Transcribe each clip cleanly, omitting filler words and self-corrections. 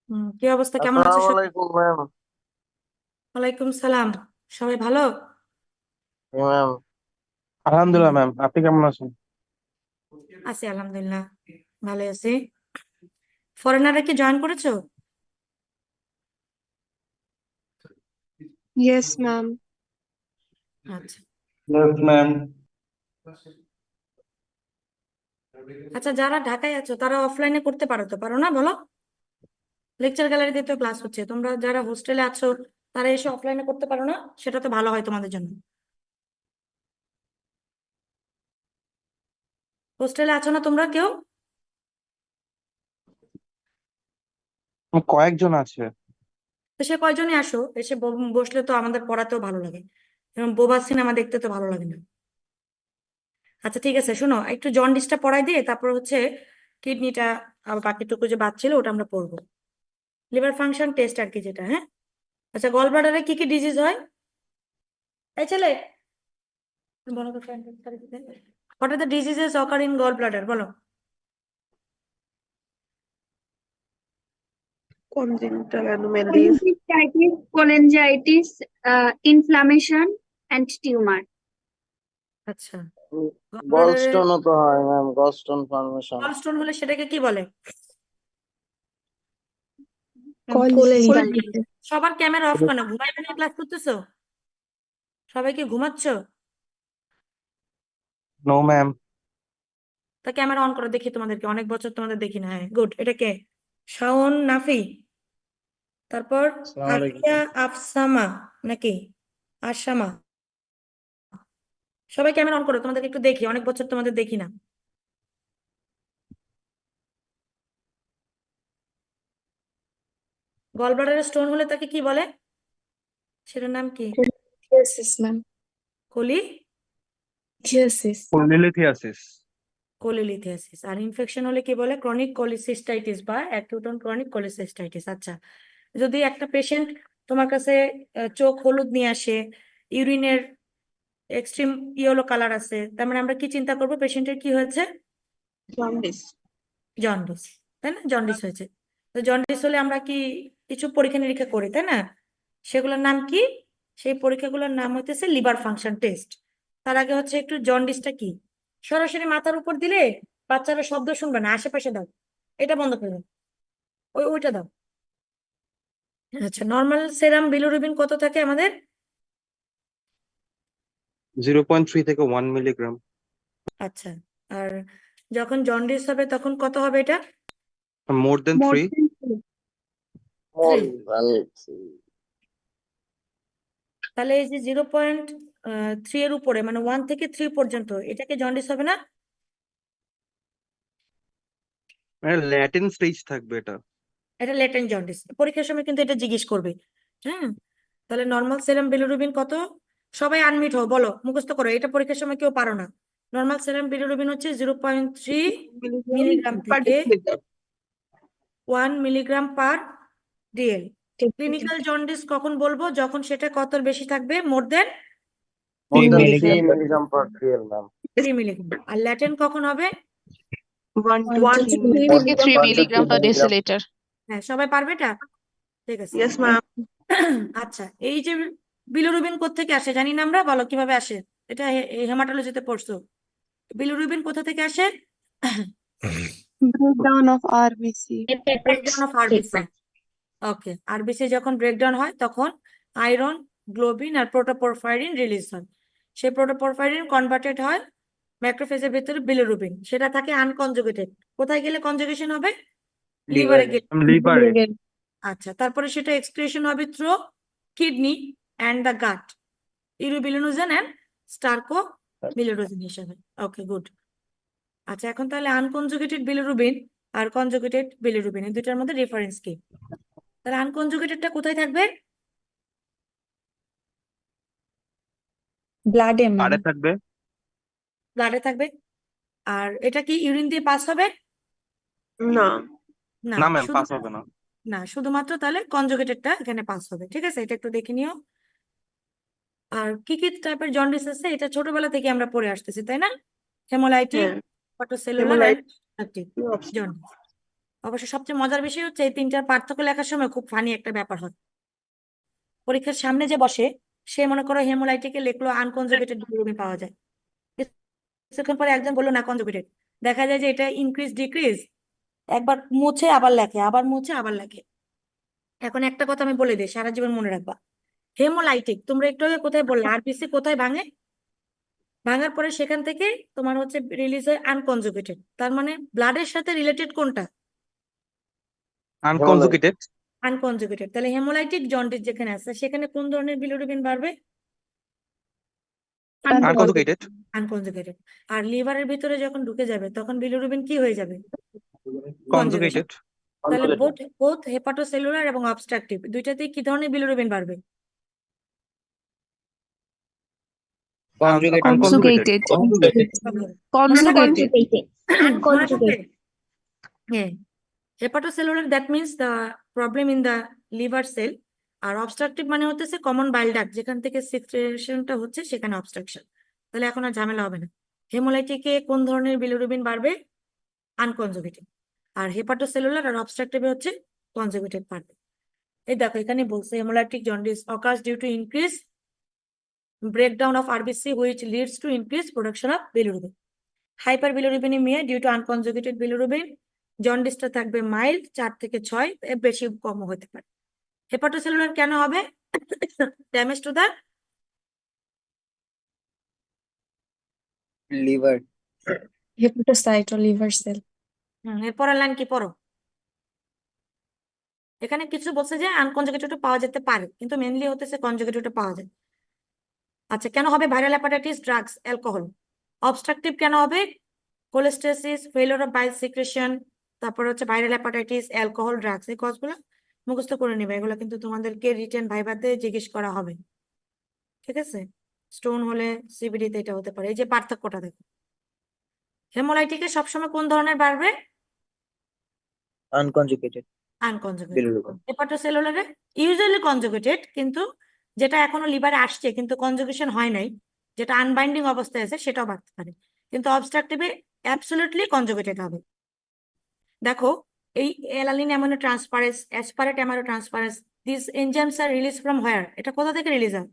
কি অবস্থা, কেমন আছো আসসালামু সবাই? আলাইকুম ম্যাম। ওয়ালাইকুম সালাম। সবাই ভালো? ম্যাম, হুম, আলহামদুলিল্লাহ ম্যাম, আপনি কেমন আছেন? আছি আলহামদুলিল্লাহ, ভালো আছি। ফরেনাররা কি জয়েন করেছো? Yes, ma'am. আচ্ছা। Yes ma'am. আচ্ছা, যারা ঢাকায় আছো তারা অফলাইনে করতে পারো তো, পারো না বলো? লেকচার গ্যালারিতে তো ক্লাস হচ্ছে, তোমরা যারা হোস্টেলে আছো তারা এসে অফলাইনে করতে পারো না? সেটা তো ভালো হয় তোমাদের জন্য। হোস্টেলে আছো না তোমরা কেউ? কয়েকজন আছে। তো সে কয়জনই আসো, এসে বসলে তো আমাদের পড়াতেও ভালো লাগে, এবং বোবা সিনেমা দেখতে তো ভালো লাগে না। আচ্ছা ঠিক আছে, শোনো, একটু জন্ডিসটা পড়াই দিয়ে তারপর হচ্ছে কিডনিটা আর বাকিটুকু যে বাদ ছিল ওটা আমরা পড়বো। লিভার ফাংশন টেস্ট আর কি, যেটা, হ্যাঁ। আচ্ছা, গল ব্লাডারে কি কি ডিজিজ হয়? এই ছেলে, বলো তো friend এর সাথে দিতে। What are the diseases occur in gallbladder, বলো? Congenital anomalies. Cholecystitis, cholangitis, inflammation, and tumor. আচ্ছা, গল ব্লাডারে গলস্টোনও তো হয় ম্যাম, গলস্টোন ফর্মেশন। গলস্টোন হলে সেটাকে কি বলে? Cholecystitis. সবার ক্যামেরা অফ কেন? ঘুমাই ঘুমিয়ে ক্লাস করতেছো? সবাই কি ঘুমাচ্ছ? No ma'am. তা ক্যামেরা অন করো দেখি, তোমাদেরকে অনেক বছর তোমাদের দেখি না। হ্যাঁ, গুড। এটা কে? শাওন নাফি, তারপর আসসালামু আফিয়া আলাইকুম। আফসামা নাকি আসামা? সবাই ক্যামেরা অন করো, তোমাদেরকে একটু দেখি, অনেক বছর তোমাদের দেখি না। গলব্লাডারে স্টোন হলে তাকে কি বলে? সেটার নাম কি? Yes, ma'am. কলি Yes. লিথিয়াসিস। কোলিলিথিয়াসিস। আর ইনফেকশন হলে কি বলে? ক্রনিক কোলিসিস্টাইটিস বা অ্যাকিউট ক্রনিক কোলিসিস্টাইটিস। আচ্ছা, যদি একটা পেশেন্ট তোমার কাছে চোখ হলুদ নিয়ে আসে, ইউরিনের এক্সট্রিম ইয়েলো কালার আছে, তার মানে আমরা কি চিন্তা করবো? পেশেন্টের কি হয়েছে? Jaundice. জন্ডিস, তাই না? জন্ডিস হয়েছে। তো জন্ডিস হলে আমরা কি কিছু পরীক্ষা নিরীক্ষা করি, তাই না? সেগুলোর নাম কি? সেই পরীক্ষাগুলোর নাম হইতেছে লিভার ফাংশন টেস্ট। তার আগে হচ্ছে একটু জন্ডিসটা কি, সরাসরি মাথার উপর দিলে বাচ্চারা শব্দ শুনবে না, আশেপাশে দাও, এটা বন্ধ করে দাও, ওইটা দাও। আচ্ছা, নর্মাল সেরাম বিলিরুবিন কত থাকে আমাদের? 0.3 থেকে 1 মিলিগ্রাম। আচ্ছা, আর যখন জন্ডিস হবে তখন কত হবে এটা? মোর দেন More 3। than two. থ্রি। ভালো। তাহলে এই যে 0.3 এর উপরে, মানে 1 থেকে 3 পর্যন্ত, এটাকে জন্ডিস হবে না? মানে ল্যাটিন স্টেজ থাকবে এটা। এটা লেটেন্ট জন্ডিস। পরীক্ষার সময় কিন্তু এটা জিজ্ঞেস করবে। হ্যাঁ, তাহলে নর্মাল সেরাম বিলিরুবিন কত? সবাই আনমিট হও, বলো, মুখস্থ করো, এটা পরীক্ষার সময় কেউ পারো না। নর্মাল সেরাম বিলিরুবিন হচ্ছে 0.3 মিলিগ্রাম Per থেকে deciliter. 1 milligram per DL. Deciliter. Clinical jaundice কখন বলবো? যখন সেটা কতর বেশি থাকবে? More than more 3 than three milligram. Milligram per DL ma'am. 3 milligram. আর ল্যাটেন্ট কখন হবে? 1 to 1 3 to 3 milligram. 1 to 3 1 to 3 milligram per milligram. deciliter. হ্যাঁ, সবাই পারবে এটা? ঠিক আছে। Yes, ma'am. আচ্ছা, এই যে বিলিরুবিন কোত্থেকে আসে জানি না আমরা, বলো কিভাবে আসে? এটা হেমাটোলজিতে পড়ছো। বিলিরুবিন কোথা থেকে আসে? Breakdown of RBC. Breakdown of RBC. Okay, RBC যখন ব্রেকডাউন হয় তখন আয়রন, গ্লোবিন আর প্রোটোপরফাইরিন রিলিজ হয়। সেই প্রোটোপরফাইরিন কনভার্টেড হয় ম্যাক্রোফেজের ভিতরে বিলিরুবিন, সেটা থাকে আনকনজুগেটেড। কোথায় গেলে কনজুগেশন হবে? লিভারে লিভারে। গেলে। লিভারে। আচ্ছা, তারপরে সেটা এক্সক্রিশন হবে through kidney and the gut, urobilinogen and sterco bilirubin হিসেবে। Okay, good. আচ্ছা, এখন তাহলে আনকনজুগেটেড বিলিরুবিন আর কনজুগেটেড বিলিরুবিন, এই দুটার মধ্যে ডিফারেন্স কি? তাহলে আনকনজুগেটেডটা কোথায় থাকবে? ব্লাডে, ম্যাম। আরে থাকবে। ব্লাডে থাকবে। আর এটা কি ইউরিন দিয়ে পাস হবে? না। না, না ম্যাম, শুধু পাস হবে না। না, শুধুমাত্র তাহলে কনজুগেটেডটা এখানে পাস হবে। ঠিক আছে, এটা একটু দেখে নিও। আর কি কি টাইপের জন্ডিস আছে এটা ছোটবেলা থেকে আমরা পড়ে আসতেছি, তাই না? হেমোলাইটিক, হ্যাঁ। Hepatocellular Hemolytic. And jaundice. অবশ্য সবচেয়ে মজার বিষয় হচ্ছে এই তিনটার পার্থক্য লেখার সময় খুব ফানি একটা ব্যাপার হয়। পরীক্ষার সামনে যে বসে সে মনে করো হেমোলাইটিকে লিখলো আনকনজুগেটেড বিলিরুবিন পাওয়া যায়, কিছুক্ষণ পরে একজন বললো না কনজুগেটেড, দেখা যায় যে এটা ইনক্রিজ ডিক্রিজ, একবার মুছে আবার লেখে, আবার মুছে আবার লেখে। এখন একটা কথা আমি বলে দিই, সারা জীবন মনে রাখবা, হেমোলাইটিক তোমরা একটু আগে কোথায় বললে আরবিসি কোথায় ভাঙে, ভাঙার পরে সেখান থেকে তোমার হচ্ছে রিলিজ হয় আনকনজুগেটেড, তার মানে ব্লাডের সাথে রিলেটেড কোনটা, আনকনজুগেটেড। আনকনজুগেটেড। তাহলে হেমোলাইটিক জন্ডিস যেখানে আছে সেখানে কোন ধরনের বিলিরুবিন বাড়বে, আনকনজুগেটেড। আনকনজুগেটেড। আর লিভারের ভিতরে যখন ঢুকে যাবে তখন বিলিরুবিন কি হয়ে যাবে, কনজুগেশন। কনজুগেটেড। তাহলে বোথ বোথ হেপাটোসেলুলার এবং অবস্ট্রাকটিভ দুইটাতেই কি ধরনের বিলিরুবিন বাড়বে, আনকনজুগেটেড। Conjugated. Conjugated. মনে থাকবে? হ্যাঁ, hepatocellular that means the problem in the liver cell, আর অবস্ট্রাকটিভ মানে হচ্ছে কমন বাইল ডাক্ট, যেখান থেকে সিক্রেশনটা হচ্ছে সেখানে অবস্ট্রাকশন। তাহলে এখন আর ঝামেলা হবে না। হেমোলাইটিকে কোন ধরনের বিলিরুবিন বাড়বে, আনকনজুগেটেড, আর হেপাটোসেলুলার আর অবস্ট্রাকটিভে হচ্ছে কনজুগেটেড বাড়বে। এই দেখো এখানে বলছে haemolytic jaundice occurs due to increase breakdown of RBC which leads to increased production of bilirubin. Hyperbilirubinemia due to unconjugated bilirubin, জন্ডিসটা থাকবে মাইল্ড 4 থেকে 6, এর বেশি কম হতে পারে। হেপাটোসেলুলার কেন হবে, damage to the liver. Hepatocyte or liver cell. এরপরের line কি পড়ো, এখানে কিছু বলছে যে আনকনজুগেটেড পাওয়া যেতে পারে কিন্তু মেনলি হতেছে কনজুগেটেড পাওয়া যায়। আচ্ছা, কেন হবে viral hepatitis, drugs, alcohol. Obstructive কেন হবে, cholestasis, failure of bile secretion, তারপর হচ্ছে ভাইরাল হেপাটাইটিস, অ্যালকোহল, ড্রাগস। এই কজগুলো মুখস্থ করে নেবে, এগুলো কিন্তু তোমাদেরকে রিটেন ভাইভাতে জিজ্ঞেস করা হবে, ঠিক আছে। স্টোন হলে সিবিডিতে এটা হতে পারে। এই যে পার্থক্যটা দেখো, হেমোলাইটিকে সবসময় কোন ধরনের বাড়বে, আনকনজুগেটেড আনকনজুগেটেড। বিলিরুবিন। হেপাটোসেলুলারে ইউজুয়ালি কনজুগেটেড, কিন্তু যেটা এখনো লিভারে আসছে কিন্তু কনজুগেশন হয় নাই, যেটা আনবাইন্ডিং অবস্থায় আছে সেটাও বাড়তে পারে, কিন্তু অবস্ট্রাকটিভে অ্যাবসলিউটলি কনজুগেটেড হবে। দেখো এই alanine amino transferase, aspartate amino transferase, this enzymes are release from where, এটা কোথা থেকে রিলিজ হয়,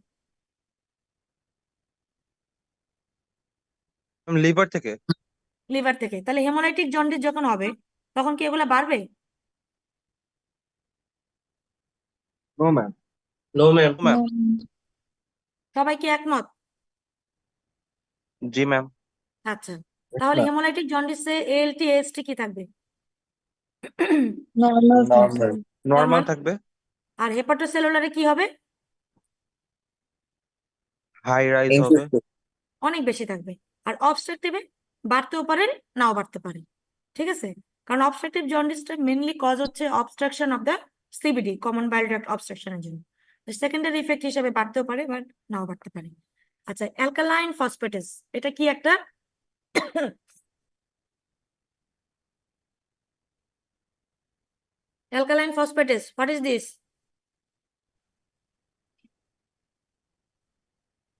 লিভার থেকে। লিভার থেকে। তাহলে হেমোলাইটিক জন্ডিস যখন হবে তখন কি এগুলা বাড়বে, no ma'am. No ma'am. Ma'am. No. সবাই কি একমত? জি ম্যাম। আচ্ছা, তাহলে হেমোলাইটিক জন্ডিসে এএলটি এএসটি কি থাকবে, Normal নরমাল। থাকবে। নর্মাল থাকবে। আর হেপাটোসেলুলারে কি হবে, হাই রাইজ হবে। অনেক বেশি থাকবে। আর অবস্ট্রাকটিভে বাড়তেও পারে নাও বাড়তে পারে, ঠিক আছে। কারণ অবস্ট্রাকটিভ জন্ডিসটা মেনলি কজ হচ্ছে obstruction of the CBD, common bile duct অবস্ট্রাকশনের জন্য। সেকেন্ডারি ইফেক্ট হিসেবে বাড়তেও পারে বাট নাও বাড়তে পারে। আচ্ছা, অ্যালকালাইন ফসফেটেস এটা কি একটা alkaline phosphatase, what is this,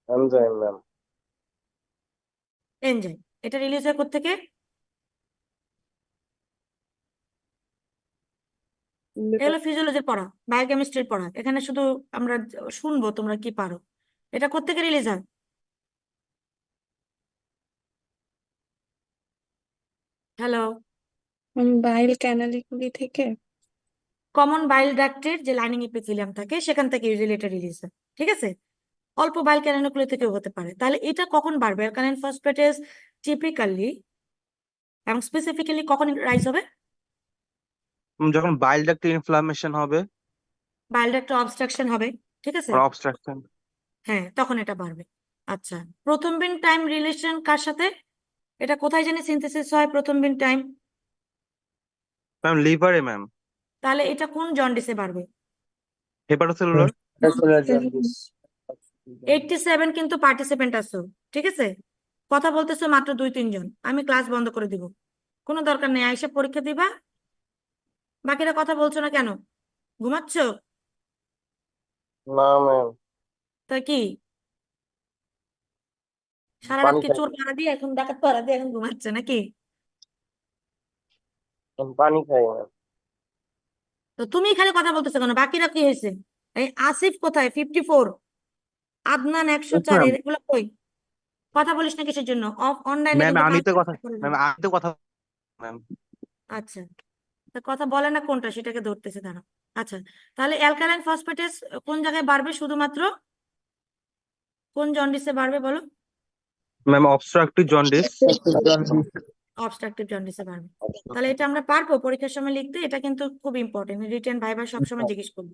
enzyme ma'am. Enzyme. এটা রিলিজ হয় কোত্থেকে, এগুলো ফিজিওলজির পড়া, বায়োকেমিস্ট্রির পড়া, এখানে শুধু আমরা শুনবো তোমরা কি পারো। এটা কোত্থেকে রিলিজ হয়, হ্যালো, বাইল ক্যানালিগুলি থেকে। কমন বাইল ডাক্টের যে লাইনিং এপিথেলিয়াম থাকে সেখান থেকে ইউজুয়ালি এটা রিলিজ হয়, ঠিক আছে। অল্প বাইল ক্যানালিকুলি থেকেও হতে পারে। তাহলে এটা কখন বাড়বে, অ্যালকালাইন ফসফেটেস টিপিক্যালি এবং স্পেসিফিক্যালি কখন রাইজ হবে, যখন বাইল ডাক্টে ইনফ্লামেশন হবে বাইল ডাক্ট অবস্ট্রাকশন হবে, ঠিক আছে, আর অবস্ট্রাকশন। হ্যাঁ তখন এটা বাড়বে। আচ্ছা, প্রথম বিন টাইম রিলেশন কার সাথে, এটা কোথায় জানি সিনথেসিস হয় প্রথম বিন টাইম, ম্যাম লিভারে ম্যাম। তাহলে এটা কোন জন্ডিসে বাড়বে, হেপাটোসেলুলার। 87 কিন্তু পার্টিসিপেন্ট আছো, ঠিক আছে, কথা বলতেছো মাত্র 2-3 জন, আমি ক্লাস বন্ধ করে দিব, কোনো দরকার নেই, আইসা পরীক্ষা দিবা। বাকিরা কথা বলছো না কেন, ঘুমাচ্ছ, না ম্যাম। তা কি সারা পানি রাতকে খাই। চোর পাড়া দিয়ে এখন ডাকাত পাড়া দিয়ে এখন ঘুমাচ্ছে নাকি, পানি খাই ম্যাম। তো তুমি খালি কথা বলতেছো কেন, বাকিরা কি হয়েছে? এই আসিফ কোথায়? 54, আদনান 104, ম্যাম এগুলো কই? কথা বলিস না কিসের জন্য? অফ অনলাইনে ম্যাম কিন্তু আমি তো কালকে কথা ম্যাম আমি তো কথা ম্যাম আচ্ছা, তা কথা বলে না কোনটা সেটাকে ধরতেছে তারা। আচ্ছা, তাহলে অ্যালকালাইন ফসফেটেস কোন জায়গায় বাড়বে শুধুমাত্র? কোন জন্ডিসে বাড়বে বলো? Ma'am obstructive jaundice. অবস্ট্রাকটিভ জন্ডিসে বাড়বে। তাহলে এটা আমরা পারবো পরীক্ষার সময় লিখতে? এটা কিন্তু খুব ইম্পর্টেন্ট, রিটেন ভাইবা সবসময় জিজ্ঞেস করবো।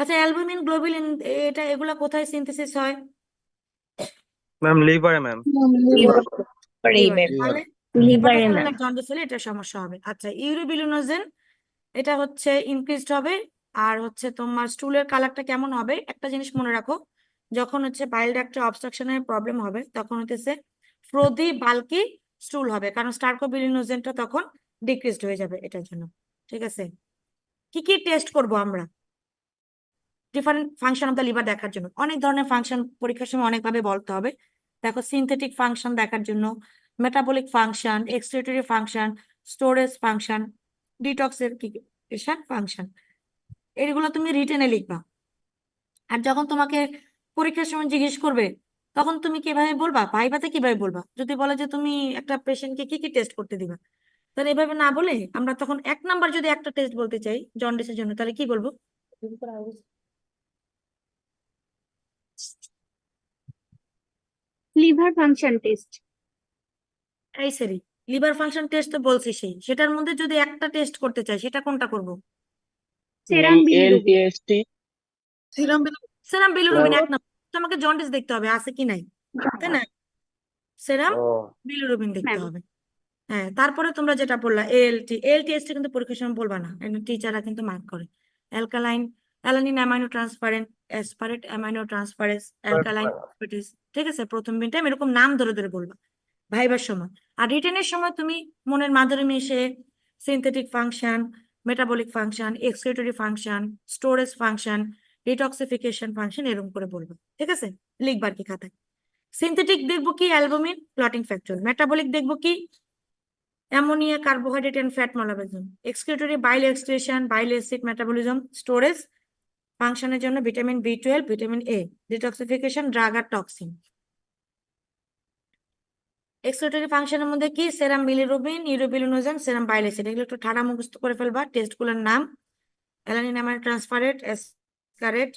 আচ্ছা, অ্যালবুমিন গ্লোবুলিন এটা এগুলা কোথায় সিনথেসিস হয়? ম্যাম লিভারে ম্যাম। লিভারে। তাহলে লিভারে ম্যাম। হেপাটোসেলুলার জন্ডিস হলে এটা সমস্যা হবে। আচ্ছা, ইউরোবিলিনোজেন এটা হচ্ছে ইনক্রিজড হবে। আর হচ্ছে তোমার স্টুলের কালারটা কেমন হবে? একটা জিনিস মনে রাখো, যখন হচ্ছে বাইল ডাক্টে অবস্ট্রাকশনের প্রবলেম হবে তখন হচ্ছে ফ্রোদি বাল্কি স্টুল হবে, কারণ স্টার্কোবিলিনোজেনটা তখন ডিক্রিজড হয়ে যাবে এটার জন্য। ঠিক আছে, কি কি টেস্ট করব আমরা different function of the liver দেখার জন্য? অনেক ধরনের ফাংশন পরীক্ষার সময় অনেকভাবে বলতে হবে। দেখো, সিনথেটিক ফাংশন দেখার জন্য, metabolic function, excretory function, storage function, detoxification function, এগুলো তুমি রিটেনে লিখবা। আর যখন তোমাকে পরীক্ষার সময় জিজ্ঞেস করবে তখন তুমি কিভাবে বলবা, ভাইভাতে কিভাবে বলবা? যদি বলে যে তুমি একটা পেশেন্টকে কি কি টেস্ট করতে দিবা, তাহলে এভাবে না বলে আমরা তখন 1 নাম্বার যদি একটা টেস্ট বলতে চাই জন্ডিসের জন্য, তাহলে কি বলবো? Liver function test. এই সরি, লিভার ফাংশন টেস্ট তো বলছি, সেই সেটার মধ্যে যদি একটা টেস্ট করতে চাই সেটা কোনটা করব? সেরাম বিলিরুবিন। এলটিএসটি সেরাম বিলিরুবিন 1 নাম্বার। তোমাকে জন্ডিস দেখতে হবে আছে কি নাই, তাই না? সেরাম ও বিলিরুবিন দেখতে ম্যাম। হবে। হ্যাঁ, তারপরে তোমরা যেটা বললা এএলটি কিন্তু পরীক্ষার সময় বলবা না, টিচাররা কিন্তু মার্ক করে। Alkaline, alanine amino transferase, aspartate amino transferase, alkaline phosphatase. ঠিক আছে, প্রথম টাইম এরকম নাম ধরে ধরে বলবা ভাইবার সময়। আর রিটেনের সময় তুমি মনের মাধুরী মিশে synthetic function, metabolic function, excretory function, storage function, detoxification function এরকম করে বলবো। ঠিক আছে, লিখবার কি খাতায়? সিনথেটিক দেখবো কি? Albumin, clotting factor. মেটাবলিক দেখবো কি? Ammonia, carbohydrate and fat metabolism. Excretory, bile excretion, bile acid metabolism. Storage ফাংশনের জন্য vitamin B 12, vitamin A. Detoxification, drug আর টক্সিন। এক্সক্রিটরি ফাংশনের মধ্যে কি? Serum bilirubin, urobilinogen, serum bile acid. এগুলো একটু ঠাড়া মুখস্থ করে ফেলবা। টেস্টগুলোর নাম: অ্যালানিন অ্যামাইনো ট্রান্সফারেট, এসকারেট।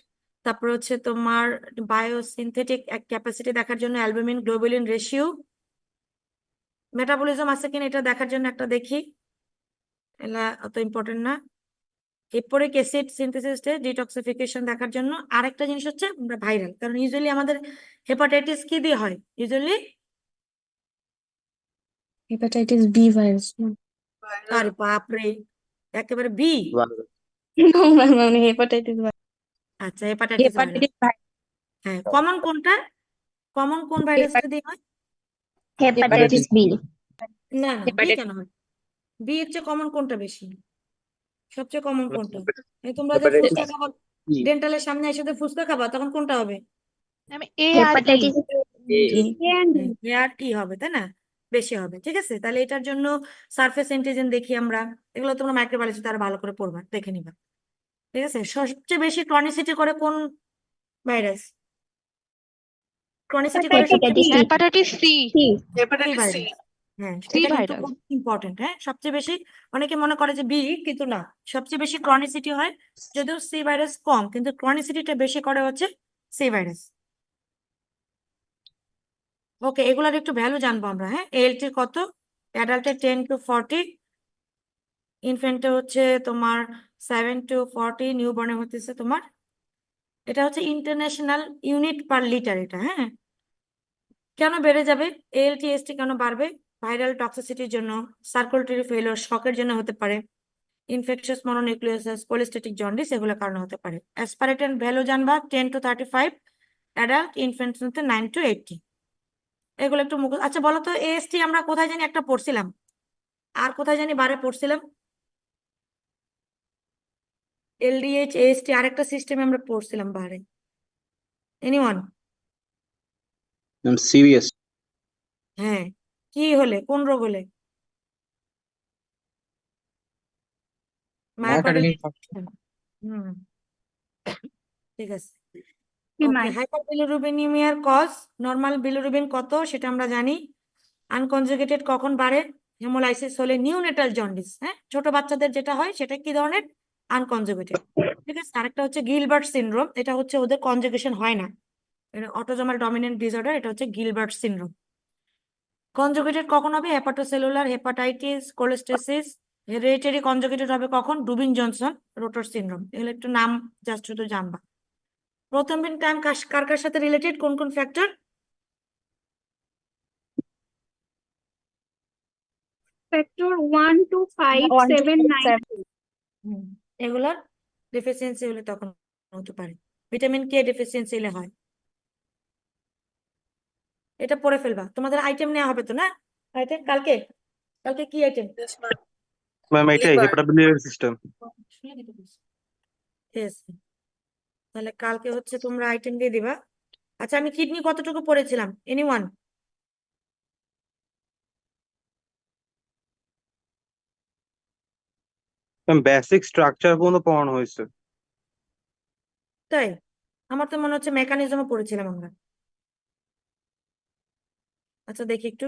তারপর হচ্ছে তোমার বায়োসিনথেটিক ক্যাপাসিটি দেখার জন্য অ্যালবুমিন গ্লোবুলিন রেশিও। মেটাবলিজম আছে কিনা এটা দেখার জন্য একটা দেখি, এটা অত ইম্পর্টেন্ট না। এরপরে অ্যাসিড সিনথেসিস ডিটক্সিফিকেশন দেখার জন্য আরেকটা জিনিস হচ্ছে আমরা ভাইরাল, কারণ ইউজুয়ালি আমাদের হেপাটাইটিস কি দিয়ে হয়? ইউজুয়ালি হেপাটাইটিস বি ভাইরাস না? আরে বাপরে, একেবারে বি। নো ম্যাম, মানে হেপাটাইটিস আচ্ছা, হেপাটাইটিস ভাইরাস। হ্যাঁ, কমন কোনটা? কমন কোন ভাইরাসটা দিয়ে হয়? Hepatitis B. না না, বি কেন হয়? বি এর চেয়ে কমন কোনটা বেশি? সবচেয়ে কমন কোনটা? এই তোমরা যে ফুচকা খাবা, ডেন্টালের সামনে এসে যে ফুচকা খাবা তখন কোনটা হবে? হেপাটাইটিস এ আর টি হবে, তাই না? বেশি হবে। ঠিক আছে, তাহলে এটার জন্য সারফেস অ্যান্টিজেন দেখি আমরা। এগুলো তোমরা মাইক্রোবায়োলজি তারা ভালো করে পড়বা, দেখে নিবা। ঠিক আছে, সবচেয়ে বেশি ক্রনিসিটি করে কোন ভাইরাস? ক্রনিসিটি করে hepatitis C. Hepatitis C. Virus. হ্যাঁ, সি এটা কিন্তু ভাইরাস। খুব ইম্পর্টেন্ট। হ্যাঁ, সবচেয়ে বেশি, অনেকে মনে করে যে বি, কিন্তু না, সবচেয়ে বেশি ক্রনিসিটি হয়, যদিও সি ভাইরাস কম, কিন্তু ক্রনিসিটিটা বেশি করে হচ্ছে সি ভাইরাস। ওকে, এগুলার একটু ভ্যালু জানবো আমরা। হ্যাঁ, এএলটি কত? অ্যাডাল্টে 10 to 40, ইনফেন্টে হচ্ছে তোমার 7 to 40, নিউ বর্নে হতেছে তোমার, এটা হচ্ছে ইন্টারন্যাশনাল ইউনিট পার লিটার এটা। হ্যাঁ, কেন বেড়ে যাবে? এএলটি কেন বাড়বে? ভাইরাল টক্সিসিটির জন্য, সার্কুলেটরি ফেলিওর, শকের জন্য হতে পারে, ইনফেকশাস মনোনিউক্লিয়াস, কোলেস্টেটিক জন্ডিস, এগুলোর কারণে হতে পারে। অ্যাসপারেটন ভ্যালু জানবা 10 to 35, অ্যাডাল্ট, ইনফেন্টস 9 to 80। এগুলো একটু মুখ। আচ্ছা বলো তো, এএসটি আমরা কোথায় জানি একটা পড়ছিলাম, আর কোথায় জানি বারে পড়ছিলাম? এলডিএইচ এএসটি আরেকটা সিস্টেমে আমরা পড়ছিলাম বারে। এনিওয়ান? সিবিএস। হ্যাঁ, কি হলে, কোন রোগ হলে? মায়োকার্ডিয়াল হুম ঠিক আছে ওকে মাই হাইপারবিলিরুবিনিমিয়ার কজ নর্মাল বিলিরুবিন কত সেটা আমরা জানি আনকনজুগেটেড কখন বাড়ে হেমোলাইসিস হলে নিউনেটাল জন্ডিস হ্যাঁ ছোট বাচ্চাদের যেটা হয় সেটা কি ধরনের আনকনজুগেটেড ঠিক আছে আরেকটা হচ্ছে গিলবার্ট সিনড্রোম এটা হচ্ছে ওদের কনজুগেশন হয় না এটা অটোজোমাল ডমিনেন্ট ডিসঅর্ডার এটা হচ্ছে গিলবার্ট সিনড্রোম কনজুগেটেড কখন হবে hepatocellular hepatitis cholestasis hereditary conjugated হবে কখন ডুবিন জনসন রোটর সিনড্রোম এগুলো একটু নাম জাস্ট শুধু জানবা প্রথম দিন টাইম কার কার সাথে রিলেটেড কোন কোন ফ্যাক্টর ফ্যাক্টর 1 2 5 1 to 7 9 এগুলোর ডেফিসিয়েন্সি হলে তখন হতে পারে ভিটামিন কে ডেফিসিয়েন্সি হলে হয় এটা পড়ে ফেলবা তোমাদের আইটেম নেওয়া হবে তো না আইটেম কালকে কালকে কি আইটেম ম্যাম এটাই হেপাটোবিলিয়ারি সিস্টেম। তাহলে কালকে হচ্ছে তোমরা আইটেম দিয়ে দিবা আচ্ছা আমি কিডনি কতটুকু পড়েছিলাম এনিওয়ান ম্যাম বেসিক স্ট্রাকচার পর্যন্ত পড়ানো হয়েছে। তাই আমার তো মনে হচ্ছে মেকানিজমও পড়েছিলাম আমরা আচ্ছা দেখি একটু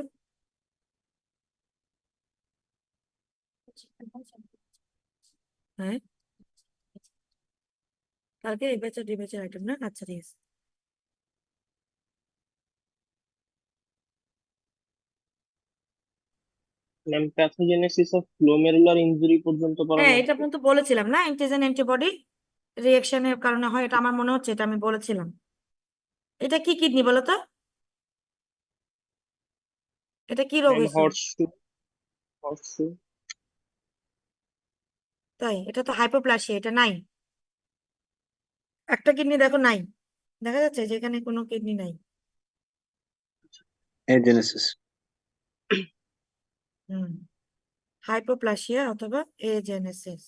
হ্যাঁ কালকে এই ব্যাচের ডি ব্যাচের আইটেম না আচ্ছা ঠিক আছে ma'am pathogenesis of glomerular injury পর্যন্ত হ্যাঁ পড়ানো এটা পর্যন্ত বলেছিলাম না অ্যান্টিজেন অ্যান্টিবডি রিঅ্যাকশনের কারণে হয় এটা আমার মনে হচ্ছে এটা আমি বলেছিলাম এটা কি কিডনি বলো তো এটা কি রোগ ম্যাম হয়েছে হর্সু তাই এটা তো হাইপোপ্লাসিয়া এটা নাই একটা কিডনি দেখো নাই দেখা যাচ্ছে যেখানে কোনো কিডনি নাই এজেনেসিস হুম হাইপোপ্লাসিয়া অথবা এজেনেসিস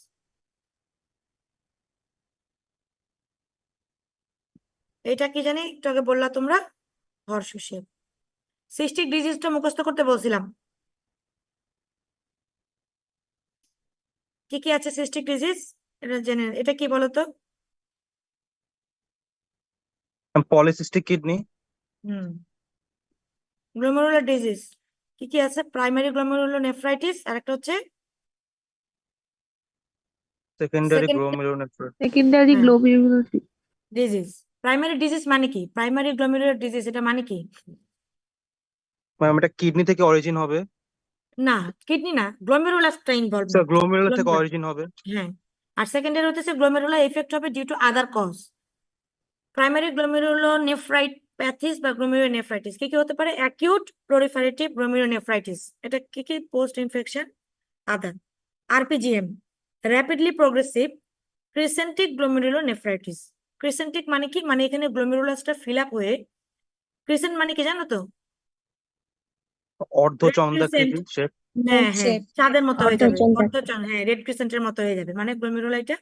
এটা কি জানি একটু আগে বললা তোমরা হর্ষশেপ সিস্টিক ডিজিজটা মুখস্থ করতে বলছিলাম কি কি আছে সিস্টিক ডিজিজ এটা জেনে এটা কি বলতো পলিসিস্টিক কিডনি, হুম গ্লোমেরুলার ডিজিজ কি কি আছে প্রাইমারি গ্লোমেরুলার নেফ্রাইটিস আর একটা হচ্ছে সেকেন্ডারি Second- গ্লোমেরুলোনেফ্রাইটিস। সেকেন্ডারি হ্যাঁ। গ্লোমেরুলার ডিজিজ প্রাইমারি ডিজিজ মানে কি প্রাইমারি গ্লোমেরুলার ডিজিজ এটা মানে কি ম্যাম এটা কিডনি থেকে অরিজিন হবে, না কিডনি না গ্লোমেরুলাসটা ইনভলভ স্যার গ্লোমেরুলার থেকে অরিজিন হবে। হ্যাঁ আর সেকেন্ডারি হতেছে গ্লোমেরুলার এফেক্ট হবে due to other cause primary glomerulonephritis বা গ্লোমেরুলোনেফ্রাইটিস কি কি হতে পারে অ্যাকিউট প্রলিফারেটিভ গ্লোমেরুলোনেফ্রাইটিস এটা কি কি পোস্ট ইনফেকশন আদার আরপিজিএম র্যাপিডলি প্রোগ্রেসিভ ক্রিসেন্টিক গ্লোমেরুলোনেফ্রাইটিস ক্রিসেন্টিক মানে কি মানে এখানে গ্লোমেরুলাসটা ফিল আপ হয়ে ক্রিসেন্ট মানে কি জানো তো অর্ধচন্দ্রাকৃতি শেপ। হ্যাঁ হ্যাঁ shape. চাঁদের মতো হয়ে যাবে অর্ধচন্দ্রাকৃতি। অর্ধচন্দ্র হ্যাঁ রেড ক্রিসেন্টের মতো হয়ে যাবে মানে গ্লোমেরুলাইটা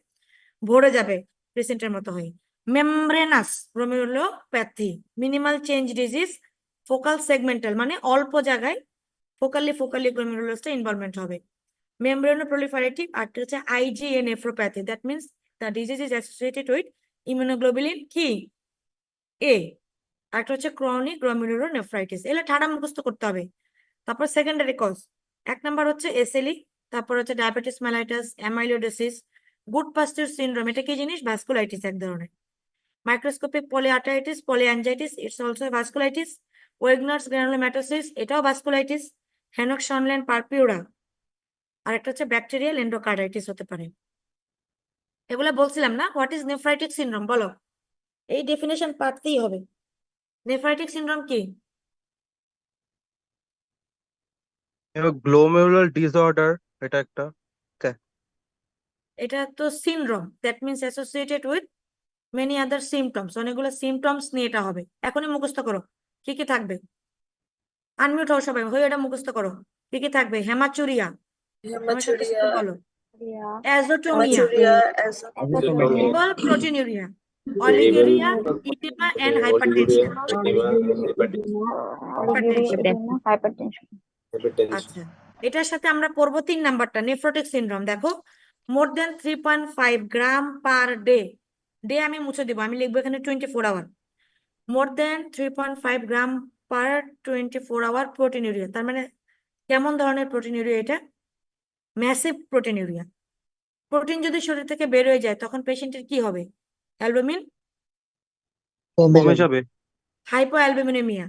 ভরে যাবে ক্রিসেন্টের মতো হয়ে membranous glomerulopathy minimal change disease focal segmental মানে অল্প জায়গায় ফোকালি গ্লোমেরুলাসটা ইনভলভমেন্ট হবে মেমব্রেনো প্রলিফারেটিভ আর হচ্ছে IGA nephropathy that means the disease is associated with immunoglobulin কি এ আর একটা হচ্ছে ক্রনিক গ্লোমেরুলোনেফ্রাইটিস এগুলো ঠাড়া মুখস্থ করতে হবে তারপর সেকেন্ডারি কজ এক নাম্বার হচ্ছে এসএলই তারপর হচ্ছে ডায়াবেটিস মেলাইটাস অ্যামাইলোডোসিস গুড পাস্টার সিনড্রোম এটা কি জিনিস ভাস্কুলাইটিস এক ধরনের মাইক্রোস্কোপিক পলিআর্টারাইটিস পলিঅ্যাঞ্জাইটিস ইটস অলসো ভাস্কুলাইটিস ওয়েগনার্স গ্রানুলোম্যাটোসিস এটাও ভাস্কুলাইটিস হেনক শনল্যান্ড পারপিউরা আর একটা হচ্ছে ব্যাকটেরিয়াল এন্ডোকার্ডাইটিস হতে পারে এগুলো বলছিলাম না হোয়াট ইজ নেফ্রাইটিক সিনড্রোম বলো এই ডেফিনেশন পারতেই হবে নেফ্রাইটিক সিনড্রোম কি গ্লোমেরুলার ডিসঅর্ডার এটা একটা। এটা তো syndrome that means associated with many other symptoms অনেকগুলো সিমটমস নিয়ে এটা হবে এখনই মুখস্থ করো কি কি থাকবে আনমিউট হও সবাই হয়ে এটা মুখস্থ করো কি কি থাকবে হেমাচুরিয়া আমার সাথে সাথে বলো azotaemia full proteinuria oliguria oedema and hypertension আচ্ছা এটার সাথে আমরা পড়বো 3 নাম্বারটা নেফ্রোটিক সিনড্রোম দেখো মোর দেন 3.5 গ্রাম পার ডে। ডে আমি মুছে দিব, আমি লিখবো এখানে 24 আওয়ার। মোর দেন 3.5 গ্রাম পার 24 আওয়ার প্রোটিন ইউরিয়া, তার মানে কেমন ধরনের প্রোটিন ইউরিয়া এটা? Massive protein urea. প্রোটিন যদি শরীর থেকে বের হয়ে যায় তখন পেশেন্টের কি হবে? অ্যালবুমিন কমে যাবে। হাইপো অ্যালবুমিনেমিয়া,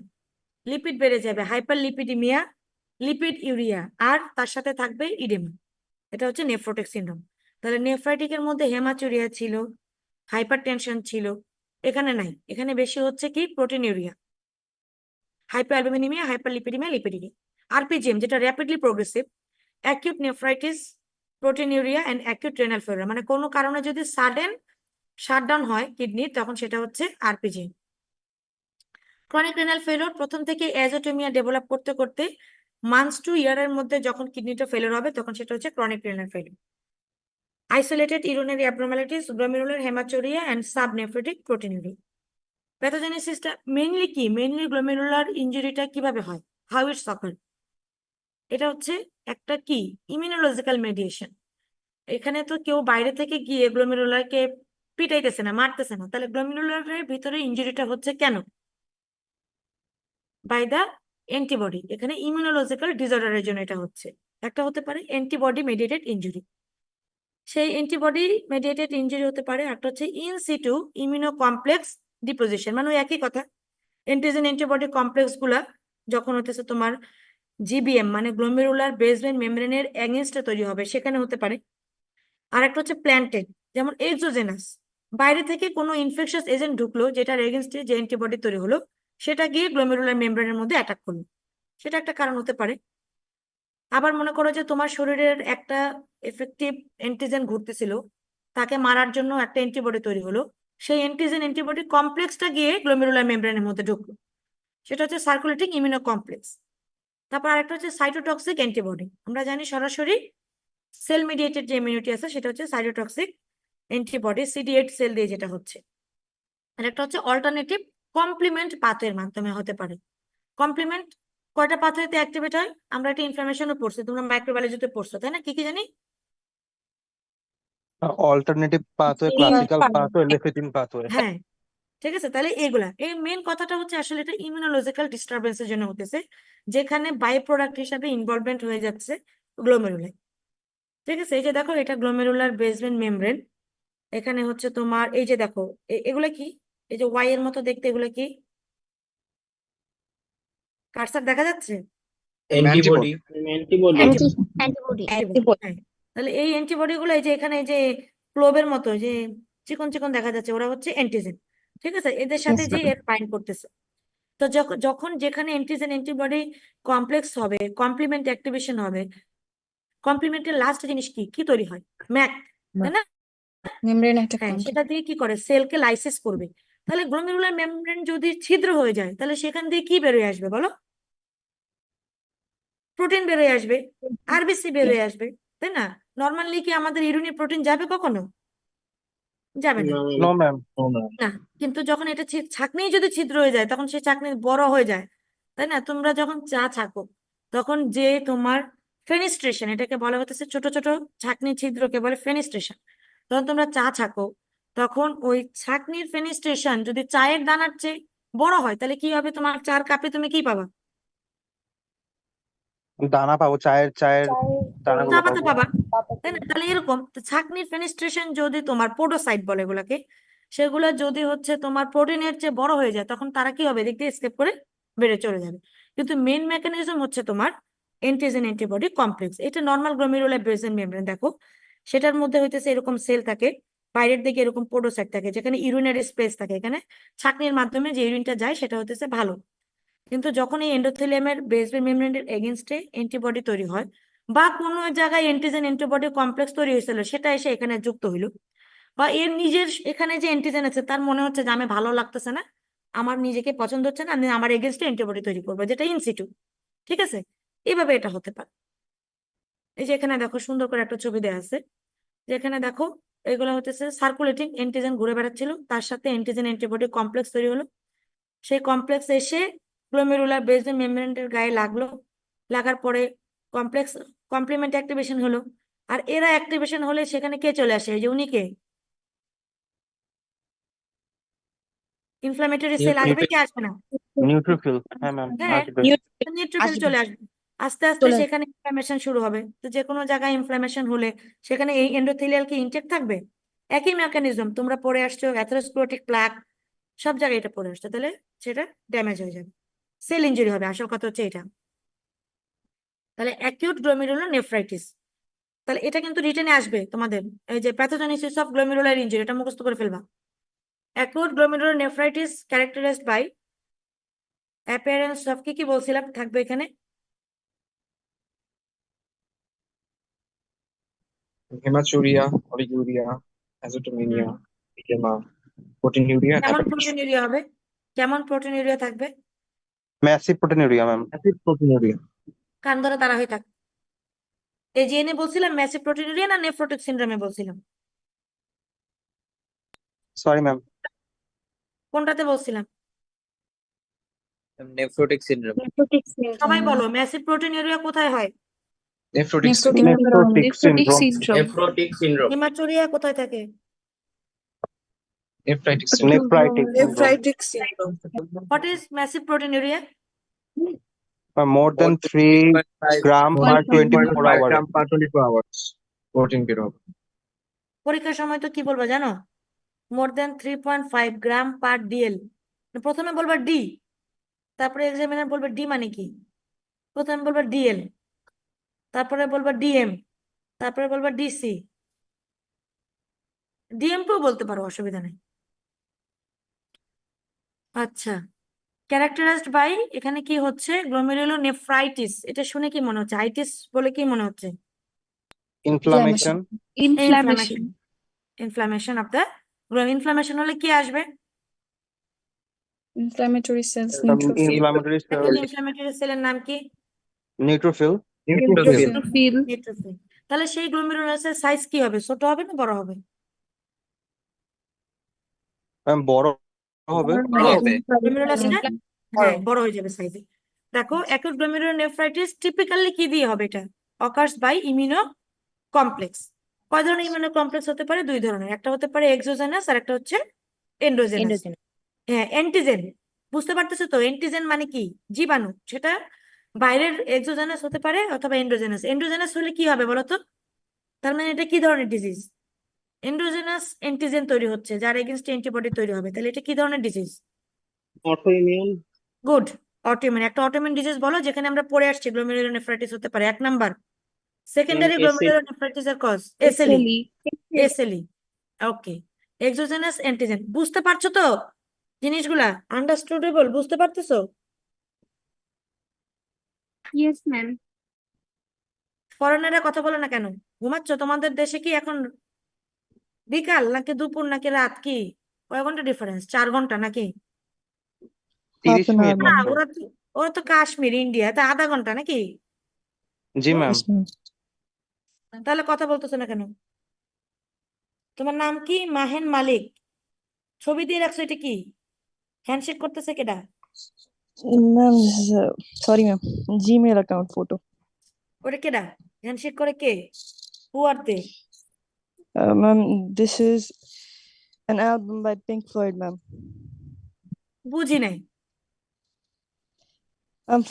লিপিড বেড়ে যাবে, হাইপার লিপিডিমিয়া, লিপিড ইউরিয়া, আর তার সাথে থাকবে ইডেমা। এটা হচ্ছে নেফ্রোটিক সিনড্রোম। তাহলে নেফ্রাইটিকের মধ্যে হেমাচুরিয়া ছিল, হাইপার টেনশন ছিল, এখানে নাই। এখানে বেশি হচ্ছে কি protein urea, hyper অ্যালবুমিনেমিয়া, hyper lipidaemia, lipidaemia. আরপিজিএম যেটা rapidly progressive, acute nephritis, protein urea and acute renal failure, মানে কোনো কারণে যদি সাডেন শাটডাউন হয় কিডনির তখন সেটা হচ্ছে আরপিজিএম। ক্রনিক রেনাল ফেলিউর প্রথম থেকে অ্যাজোটোমিয়া ডেভেলপ করতে করতে মান্থস টু ইয়ারের মধ্যে যখন কিডনিটা ফেলিউর হবে তখন সেটা হচ্ছে chronic renal failure. Isolated urinary abnormalities, glomerular haematuria and subnephrotic proteinuria. প্যাথোজেনেসিসটা মেইনলি কি? মেইনলি গ্লোমেরুলার ইনজুরিটা কিভাবে হয়, হাউ ইটস অকার? এটা হচ্ছে একটা কি ইমিউনোলজিক্যাল মেডিয়েশন। এখানে তো কেউ বাইরে থেকে গিয়ে গ্লোমেরুলারকে পিটাইতেছে না, মারতেছে না, তাহলে গ্লোমেরুলারের ভিতরে ইনজুরিটা হচ্ছে কেন? By the antibody. এখানে ইমিউনোলজিক্যাল ডিসঅর্ডারের জন্য এটা হচ্ছে। একটা হতে পারে অ্যান্টিবডি মেডিয়েটেড ইনজুরি, সেই অ্যান্টিবডি মেডিয়েটেড ইনজুরি হতে পারে। একটা হচ্ছে in situ immuno complex deposition, মানে ওই একই কথা। অ্যান্টিজেন অ্যান্টিবডি কমপ্লেক্স গুলা যখন হতেছে তোমার জিবিএম মানে গ্লোমেরুলার বেসমেন্ট মেমব্রেনের এগেনস্টে তৈরি হবে, সেখানে হতে পারে। আর একটা হচ্ছে প্ল্যান্টেড, যেমন এক্সোজেনাস, বাইরে থেকে কোনো ইনফেকশাস এজেন্ট ঢুকলো যেটার এগেনস্টে যে অ্যান্টিবডি তৈরি হলো সেটা গিয়ে গ্লোমেরুলার মেমব্রেনের মধ্যে অ্যাটাক করলো, সেটা একটা কারণ হতে পারে। আবার মনে করো যে তোমার শরীরের একটা এফেক্টিভ অ্যান্টিজেন ঘুরতেছিল, তাকে মারার জন্য একটা অ্যান্টিবডি তৈরি হলো, সেই অ্যান্টিজেন অ্যান্টিবডি কমপ্লেক্সটা গিয়ে গ্লোমেরুলার মেমব্রেনের মধ্যে ঢুকলো, সেটা হচ্ছে সার্কুলেটিং ইমিউনো কমপ্লেক্স। তারপর আরেকটা হচ্ছে সাইটোটক্সিক অ্যান্টিবডি। আমরা জানি সরাসরি সেল মিডিয়েটেড যে ইমিউনিটি আছে সেটা হচ্ছে সাইটোটক্সিক অ্যান্টিবডি, CD8 সেল দিয়ে যেটা হচ্ছে। আর একটা হচ্ছে অল্টারনেটিভ কমপ্লিমেন্ট পাথওয়ের মাধ্যমে হতে পারে। কমপ্লিমেন্ট কয়টা পাথওয়েতে অ্যাক্টিভেট হয়? আমরা একটা ইনফরমেশনও পড়ছি, তোমরা মাইক্রোবায়োলজিতে পড়ছো তাই না? কি কি জানি? Alternative pathway, classical pathway, lectin pathway. হ্যাঁ, ঠিক আছে। তাহলে এইগুলা এই মেন কথাটা হচ্ছে আসলে এটা ইমিউনোলজিক্যাল ডিস্টারবেন্সের জন্য হতেছে, যেখানে বাই প্রোডাক্ট হিসাবে ইনভলভমেন্ট হয়ে যাচ্ছে গ্লোমেরুলার। ঠিক আছে, এই যে দেখো এটা গ্লোমেরুলার বেসমেন্ট মেমব্রেন। এখানে হচ্ছে তোমার এই যে দেখো এগুলা কি, এই যে ওয়াই এর মতো দেখতে, এগুলা কি? কার্সার দেখা যাচ্ছে? অ্যান্টিবডি। অ্যান্টিবডি। অ্যান্টিবডি। হ্যাঁ, তাহলে এই অ্যান্টিবডি গুলো এই যে এখানে এই যে ক্লোবের মতো যে চিকন চিকন দেখা যাচ্ছে, ওরা হচ্ছে অ্যান্টিজেন। ঠিক আছে, এদের সাথে যে এর বাইন্ড করতেছে। তো যখন যখন যেখানে অ্যান্টিজেন অ্যান্টিবডি কমপ্লেক্স হবে, কমপ্লিমেন্ট অ্যাক্টিভেশন হবে, কমপ্লিমেন্টের লাস্ট জিনিস কি কি তৈরি হয়? ম্যাক, তাই না? মেমব্রেন একটা হ্যাঁ, কন্টেন্ট। সেটা দিয়ে কি করে? সেলকে লাইসিস করবে। তাহলে গ্লোমেরুলার মেমব্রেন যদি ছিদ্র হয়ে যায় তাহলে সেখান দিয়ে কি বেরোয় আসবে বলো? প্রোটিন বেরোয় আসবে, আরবিসি বেরোয় আসবে, তাই না? নর্মালি কি আমাদের ইউরিনে প্রোটিন যাবে কখনো? যাবে না। No ma'am. না, কিন্তু যখন এটা ছাঁকনি যদি ছিদ্র হয়ে যায় তখন সেই ছাঁকনি বড় হয়ে যায়, তাই না? তোমরা যখন চা ছাঁকো তখন যে তোমার ফেনিস্ট্রেশন, এটাকে বলা হতেছে ছোট ছোট ছাঁকনি ছিদ্রকে বলে ফেনিস্ট্রেশন। যখন তোমরা চা ছাঁকো তখন ওই ছাঁকনির ফেনিস্ট্রেশন যদি চায়ের দানার চেয়ে বড় হয় তাহলে কি হবে? তোমার চার কাপে তুমি কি পাবা? দানা পাবো, চায়ের চায়ের দানাগুলো চা পাতা পাবো। পাবা, তাই না? তাহলে এরকম তো ছাঁকনির ফেনিস্ট্রেশন যদি তোমার পোডোসাইট বলে এগুলাকে, সেগুলো যদি হচ্ছে তোমার প্রোটিনের চেয়ে বড় হয়ে যায় তখন তারা কি হবে? দেখতে স্কেপ করে বেড়ে চলে যাবে। কিন্তু মেইন মেকানিজম হচ্ছে তোমার অ্যান্টিজেন অ্যান্টিবডি কমপ্লেক্স। এটা নর্মাল গ্লোমেরুলার বেসমেন্ট মেমব্রেন দেখো, সেটার মধ্যে হইতেছে এরকম সেল থাকে, বাইরের দিকে এরকম পোডোসাইট থাকে, যেখানে ইউরিনারি স্পেস থাকে, এখানে ছাঁকনির মাধ্যমে যে ইউরিনটা যায় সেটা হতেছে ভালো। কিন্তু যখন এই এন্ডোথেলিয়ামের বেসমেন্ট মেমব্রেনের এগেনস্টে অ্যান্টিবডি তৈরি হয় বা কোনো জায়গায় অ্যান্টিজেন অ্যান্টিবডি কমপ্লেক্স তৈরি হয়েছিল সেটা এসে এখানে যুক্ত হইলো, বা এর নিজের এখানে যে অ্যান্টিজেন আছে তার মনে হচ্ছে যে আমি ভালো লাগতেছে না, আমার নিজেকে পছন্দ হচ্ছে না, আমি আমার এগেনস্টে অ্যান্টিবডি তৈরি করবো, যেটা ইনসিটু। ঠিক আছে, এইভাবে এটা হতে পারে। এই যে এখানে দেখো সুন্দর করে একটা ছবি দেওয়া আছে, যেখানে দেখো এগুলো হতেছে সার্কুলেটিং অ্যান্টিজেন ঘুরে বেড়াচ্ছিল, তার সাথে অ্যান্টিজেন অ্যান্টিবডি কমপ্লেক্স তৈরি হলো, সেই কমপ্লেক্স এসে গ্লোমেরুলার বেসমেন্ট মেমব্রেনের গায়ে লাগলো, লাগার পরে কমপ্লেক্স কমপ্লিমেন্ট অ্যাক্টিভেশন হলো, আর এরা অ্যাক্টিভেশন হলে সেখানে কে চলে আসে? এই যে উনি কে? ইনফ্লামেটরি সেল আসবে কি আসবে না? নিউট্রোফিল, হ্যাঁ ম্যাম, হ্যাঁ, আসবে। নিউট্রোফিল আসবে। চলে আসবে। আস্তে আস্তে চলে আসবে। সেখানে ইনফ্লামেশন শুরু হবে। তো যে কোনো জায়গায় ইনফ্লামেশন হলে সেখানে এই এন্ডোথেলিয়াল কি ইনটেক্ট থাকবে? একই মেকানিজম, তোমরা পড়ে আসছো অ্যাথেরোস্ক্লেরোটিক প্লাক, সব জায়গায় এটা পড়ে আসছো, তাহলে সেটা ড্যামেজ হয়ে যাবে, সেল ইনজুরি হবে। আসল কথা হচ্ছে এটা। তাহলে অ্যাকিউট গ্লোমেরুলার নেফ্রাইটিস, তাহলে এটা কিন্তু রিটেনে আসবে তোমাদের। এই যে প্যাথোজেনেসিস অফ গ্লোমেরুলার ইনজুরি, এটা মুখস্থ করে ফেলবা। Acute glomerular nephritis characterised by appearance of, কি কি বলছিলাম থাকবে এখানে? hematuria, oliguria, azotemia, edema, proteinuria, and কেমন hepatitis. প্রোটিনুরিয়া হবে? কেমন প্রোটিনুরিয়া থাকবে? Massive proteinuria ma'am. Acid proteinuria. কান ধরে তারা হয়ে থাকে। এই যে এনে বলছিলাম ম্যাসিভ প্রোটিনুরিয়া না নেফ্রোটিক সিনড্রোমে বলছিলাম? Sorry ma'am. কোনটাতে বলছিলাম? Nephrotic syndrome. Nephrotic সবাই syndrome. বলো, ম্যাসিভ প্রোটিনুরিয়া কোথায় হয়? Nephrotic Nephrotic syndrome. Nephrotic Nephrotic syndrome. syndrome. Nephrotic syndrome. Haematuria কোথায় থাকে? Nephritis syndrome. Nephritic syndrome. Nephritic syndrome. What is massive proteinuria? More than 3 gram More per than 24 3.5 hour. gram per 24 hours. Protein বের হবে। পরীক্ষার সময় তো কি বলবা জানো? মোর দেন 3.5 গ্রাম পার ডিএল। প্রথমে বলবা ডি, তারপরে এক্সামিনার বলবে ডি মানে কি, প্রথমে বলবা ডিএল, তারপরে বলবা ডিএম, তারপরে বলবা ডিসি, ডিএমকেও বলতে পারো, অসুবিধা নেই। আচ্ছা, ক্যারেক্টারাইজড বাই, এখানে কি হচ্ছে? গ্লোমেরুলোনেফ্রাইটিস। এটা শুনে কি মনে হচ্ছে? আইটিস বলে কি মনে হচ্ছে? Inflammation. Inflammation. Inflammation of the, inflammation হলে কি আসবে? Inflammatory cells, neutrophil. Inflammatory cell. Inflammatory সেলের নাম কি? নিউট্রোফিল। Neutrophil. Neutrophil. নিউট্রোফিল। তাহলে সেই গ্লোমেরুলাসের সাইজ কি হবে? ছোট হবে না বড় হবে? ম্যাম বড় হবে। বড় হবে। গ্লোমেরুলাসটা হ্যাঁ বড় হয়ে যাবে সাইজে। দেখো, অ্যাকিউট গ্লোমেরুলোনেফ্রাইটিস টিপিক্যালি কি দিয়ে হবে? এটা অকার্স বাই ইমিউনো কমপ্লেক্স। কয় ধরনের ইমিউনো কমপ্লেক্স হতে পারে? দুই ধরনের, একটা হতে পারে এক্সোজেনাস আর একটা হচ্ছে এন্ডোজেনাস। হ্যাঁ, অ্যান্টিজেন। বুঝতে পারতেছো তো? অ্যান্টিজেন মানে কি? জীবাণু। সেটা বাইরের এক্সোজেনাস হতে পারে অথবা এন্ডোজেনাস। এন্ডোজেনাস হলে কি হবে বলো তো? তার মানে এটা কি ধরনের ডিজিজ? এন্ডোজেনাস অ্যান্টিজেন তৈরি হচ্ছে যার এগেনস্ট অ্যান্টিবডি তৈরি হবে, তাহলে এটা কি ধরনের ডিজিজ? অটোইমিউন। Good, autoimmune. একটা অটোইমিউন ডিজিজ বলো যেখানে আমরা পড়ে আসছি গ্লোমেরুলোনেফ্রাইটিস হতে পারে। 1 নাম্বার সেকেন্ডারি গ্লোমেরুলোনেফ্রাইটিস এর কজ এসএলই। এসএলই, ওকে। এক্সোজেনাস অ্যান্টিজেন, বুঝতে পারছো তো জিনিসগুলা? আন্ডারস্টুডেবল, বুঝতে পারতেছো? Yes, ma'am. ফরেনাররা কথা বলে না কেন? ঘুমাচ্ছ? তোমাদের দেশে কি এখন বিকাল নাকি দুপুর নাকি রাত? কি কয় ঘন্টা ডিফারেন্স? 4 ঘন্টা নাকি? 30 মিনিট না, মাত্র। ওরা তো কাশ্মীর ইন্ডিয়া, তা আধা ঘন্টা নাকি? জি ম্যাম। তাহলে কথা বলতেছো না কেন? তোমার নাম কি? মাহেন মালিক। ছবি দিয়ে রাখছো, এটা কি? হ্যান্ডশেক করতেছে কেডা? Ma'am, this is a, sorry ma'am, Gmail account photo. ওটা কেডা? হ্যান্ডশেক করে কে? হু আর দে? Ma'am, this is an album by Pink Floyd, ma'am. বুঝি নাই।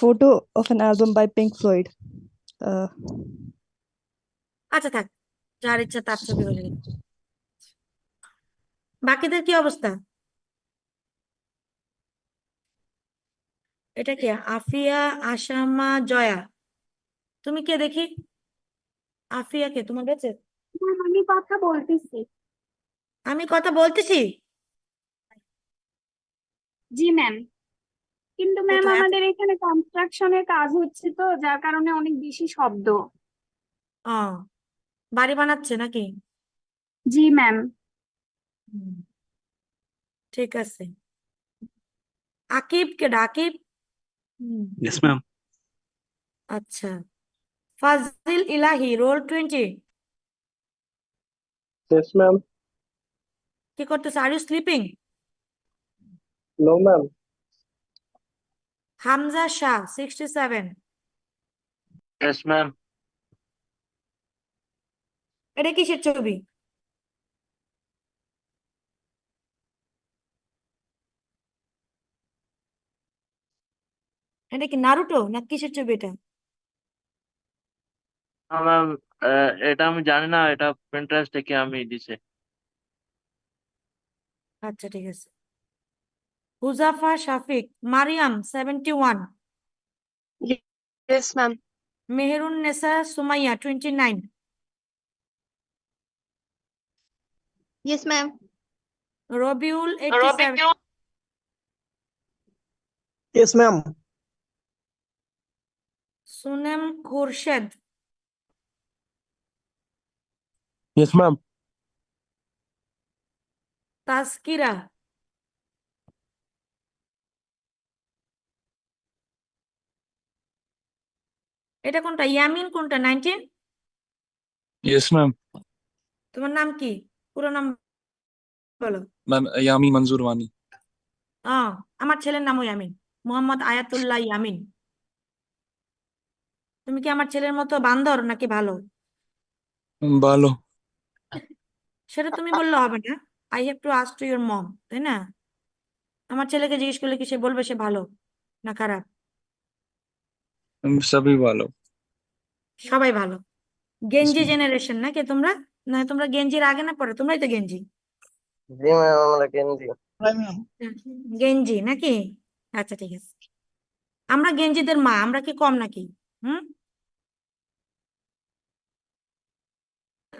Photo of an album by Pink Floyd. আচ্ছা থাক, যার ইচ্ছা তার ছবি হলে। বাকিদের কি অবস্থা? এটা কে? আফিয়া, আসামা, জয়া। তুমি কে দেখি? আফিয়া কে তোমার কাছে? Ma'am, আমি কথা বলতেছি। আমি কথা বলতেছি। জি ম্যাম, কিন্তু ম্যাম কোথায়? আমাদের এখানে কনস্ট্রাকশনের কাজ হচ্ছে তো যার কারণে অনেক বেশি শব্দ। ও, বাড়ি বানাচ্ছে নাকি? জি ম্যাম। হুম, ঠিক আছে। আকিব কে? আকিব? Yes ma'am. আচ্ছা। ফাজিল ইলাহি, রোল 20। Yes, ma'am. কি করতেছে? Are you sleeping? No, ma'am. Hamza Shah 67। Yes ma'am. এটা কিসের ছবি? এটা কি নারুটো না কিসের ছবি এটা? ম্যাম, এটা আমি জানি না, এটা প্রিন্টারেস্ট থেকে আমি দিছে। আচ্ছা ঠিক আছে। Huzaifa Shafiq, Maryam 71, Yes, ma'am. Meherun Nesa Sumaiya 29, Yes, ma'am. Rabiul 87, Yes, ma'am. Sunem Khurshed, Yes, ma'am. Taskira, এটা কোনটা? ইয়ামিন কোনটা? 19? Yes, ma'am. তোমার নাম কি? পুরো নাম বলো। Ma'am, Yami Manzoor Wani. আমার ছেলের নামও ইয়ামিন, মোহাম্মদ আয়াতুল্লাহ ইয়ামিন। তুমি কি আমার ছেলের মতো বান্দর নাকি ভালো? Balo. সেটা তুমি বললে হবে না, I have to ask to your mom, তাই না? আমার ছেলেকে জিজ্ঞেস করলে কি সে বলবে সে ভালো না খারাপ? Sabhi balo. সবাই ভালো। গেঞ্জি জেনারেশন নাকি তোমরা? না তোমরা গেঞ্জির আগে না পরে? তোমরাই তো গেঞ্জি। জি ম্যাম, আমরা কেন্দ্রী। গেঞ্জি নাকি? আচ্ছা ঠিক আছে। আমরা গেঞ্জিদের মা, আমরা কি কম নাকি? হুম।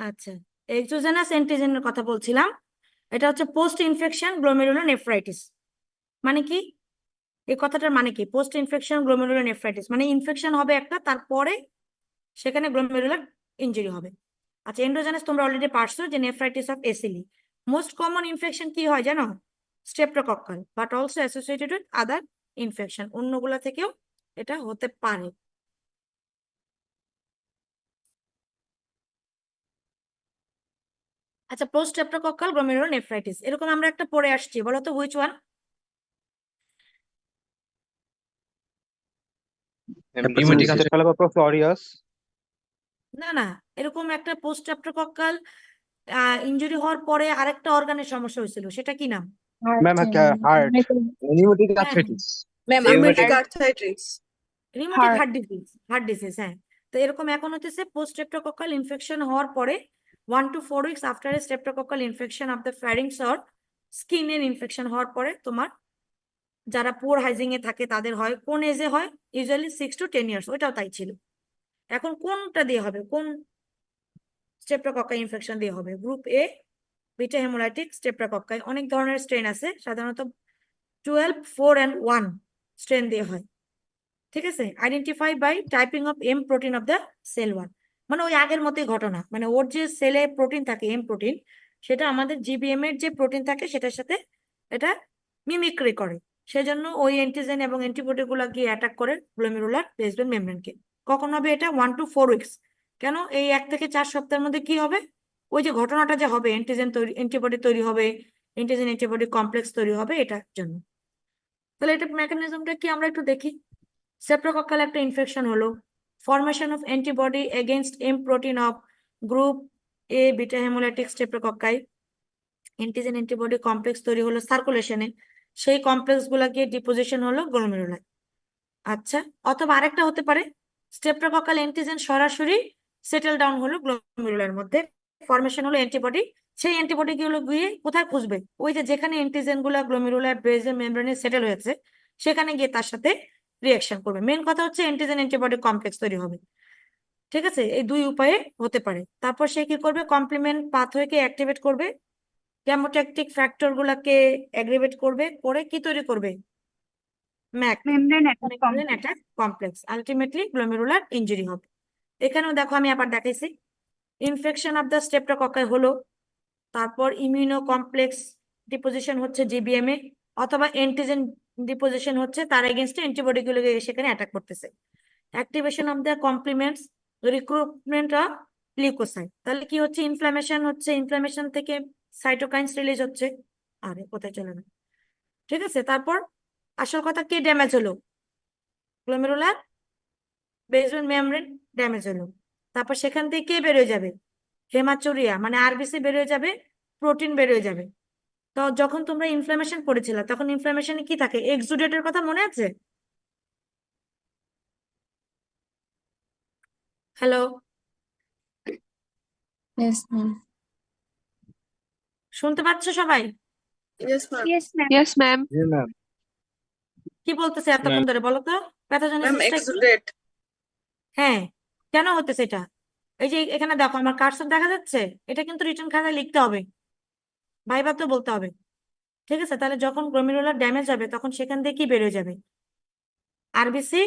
আচ্ছা, এক্সোজেনাস অ্যান্টিজেনের কথা বলছিলাম। এটা হচ্ছে পোস্ট ইনফেকশন গ্লোমেরুলার নেফ্রাইটিস। মানে কি এই কথাটার মানে কি? পোস্ট ইনফেকশন গ্লোমেরুলার নেফ্রাইটিস মানে ইনফেকশন হবে একটা, তারপরে সেখানে গ্লোমেরুলার ইনজুরি হবে। আচ্ছা, এন্ডোজেনাস তোমরা অলরেডি পারছো যে নেফ্রাইটিস অফ এসিলি। মোস্ট কমন ইনফেকশন কি হয় জানো? Streptococcal, but also associated with other infection. অন্যগুলা থেকেও এটা হতে পারে। আচ্ছা, পোস্ট স্ট্রেপ্টোকক্কাল গ্লোমেরুলার নেফ্রাইটিস এরকম আমরা একটা পড়ে আসছি, বলো তো which one? Hepatic encephalopathy aureus. না না, এরকম একটা পোস্ট স্ট্রেপ্টোকক্কাল ইনজুরি হওয়ার পরে আরেকটা অর্গানের সমস্যা হয়েছিল, সেটা কি নাম? Ma'am, heart. Pneumatic হ্যাঁ, arthritis. Ma'am, Rheumatic rheumatic arthritis. Rheumatic Heart. Heart disease, হ্যাঁ। তো এরকম এখন হচ্ছে পোস্ট স্ট্রেপ্টোকক্কাল ইনফেকশন হওয়ার পরে 1 to 4 weeks after a streptococcal infection of the ফ্যারিংস or স্কিনের ইনফেকশন হওয়ার পরে তোমার যারা পুয়ার হাইজিং এ থাকে তাদের হয়। কোন এজে হয়? ইউজুয়ালি 6 to 10 years, ওইটাও তাই ছিল। এখন কোনটা দিয়ে হবে? কোন স্ট্রেপ্টোকক্কাল ইনফেকশন দিয়ে হবে? Group A beta haemolytic স্ট্রেপ্টোকক্কাই। অনেক ধরনের স্ট্রেন আছে, সাধারণত 12, 4 and 1 স্ট্রেন দিয়ে হয়। ঠিক আছে, identify by typing of M protein of the cell wall. মানে ওই আগের মতোই ঘটনা, মানে ওর যে সেলে প্রোটিন থাকে এম প্রোটিন, সেটা আমাদের জিবিএম এর যে প্রোটিন থাকে সেটার সাথে এটা মিমিক্রি করে। সেজন্য ওই অ্যান্টিজেন এবং অ্যান্টিবডি গুলা গিয়ে অ্যাটাক করে গ্লোমেরুলার বেসমেন্ট মেমব্রেনকে। কখন হবে এটা? 1 to 4 weeks। কেন? এই 1 থেকে 4 সপ্তাহের মধ্যে কি হবে? ওই যে ঘটনাটা যে হবে, অ্যান্টিজেন তৈরি, অ্যান্টিবডি তৈরি হবে, অ্যান্টিজেন অ্যান্টিবডি কমপ্লেক্স তৈরি হবে, এটার জন্য। তাহলে এটা মেকানিজমটা কি আমরা একটু দেখি। স্ট্রেপ্টোকক্কাল একটা ইনফেকশন হলো, formation of antibody against M protein of group A beta haemolytic streptococci. Antigen antibody complex তৈরি হলো সার্কুলেশনে, সেই কমপ্লেক্স গুলাকে ডিপোজিশন হলো গ্লোমেরুলায়। আচ্ছা, অথবা আরেকটা হতে পারে স্ট্রেপ্টোকক্কাল অ্যান্টিজেন সরাসরি সেটেল ডাউন হলো গ্লোমেরুলার মধ্যে, ফরমেশন হলো অ্যান্টিবডি। সেই অ্যান্টিবডি গুলো গিয়ে কোথায় খুঁজবে? ওই যে যেখানে অ্যান্টিজেন গুলা গ্লোমেরুলার বেজের মেমব্রেনে সেটেল হয়েছে সেখানে গিয়ে তার সাথে রিয়াকশন করবে। মেন কথা হচ্ছে অ্যান্টিজেন অ্যান্টিবডি কমপ্লেক্স তৈরি হবে। ঠিক আছে, এই দুই উপায়ে হতে পারে। তারপর সে কি করবে? কমপ্লিমেন্ট পাথওয়েকে অ্যাক্টিভেট করবে, কেমোট্যাকটিক ফ্যাক্টর গুলাকে অ্যাগ্রিভেট করবে, করে কি তৈরি করবে? Mac, membrane attack complex. Ultimately glomerular injury হবে। এখানেও দেখো আমি আবার দেখাইছি, ইনফেকশন অফ দ্য স্ট্রেপ্টোকক্কাই হলো, তারপর ইমিউনো কমপ্লেক্স ডিপোজিশন হচ্ছে জিবিএম এ, অথবা অ্যান্টিজেন ডিপোজিশন হচ্ছে, তার এগেনস্টে অ্যান্টিবডি গুলো সেখানে অ্যাটাক করতেছে। Activation of the complements, recruitment of leukocyte. তাহলে কি হচ্ছে? ইনফ্লামেশন হচ্ছে, ইনফ্লামেশন থেকে সাইটোকাইনস রিলিজ হচ্ছে। আরে কোথায় চলে না, ঠিক আছে। তারপর আসল কথা, কি ড্যামেজ হলো? গ্লোমেরুলার বেসমেন্ট মেমব্রেন ড্যামেজ হলো। তারপর সেখান থেকে কে বেরোয় যাবে? হেমাচুরিয়া মানে আরবিসি বের হয়ে যাবে, প্রোটিন বের হয়ে যাবে। তো যখন তোমরা ইনফ্লামেশন পড়েছিলে তখন ইনফ্লামেশনে কি থাকে, এক্সুডেটের কথা মনে আছে? Hello, Yes, ma'am. শুনতে পাচ্ছ সবাই? Yes, ma'am. Yes, ma'am. Yes, ma'am. Yeah, ma'am. কি বলতেছে এতক্ষণ ধরে বলো তো, Ma'am, প্যাথোজেনেসিসটা কি? exudate. হ্যাঁ, কেন হতেছে এটা? এই যে এখানে দেখো আমার কার্সর দেখা যাচ্ছে, এটা কিন্তু রিটার্ন খাতায় লিখতে হবে, ভাইভাতেও বলতে হবে। ঠিক আছে, তাহলে যখন গ্লোমেরুলার ড্যামেজ হবে তখন সেখান থেকে কি বেরোয় যাবে? RBC,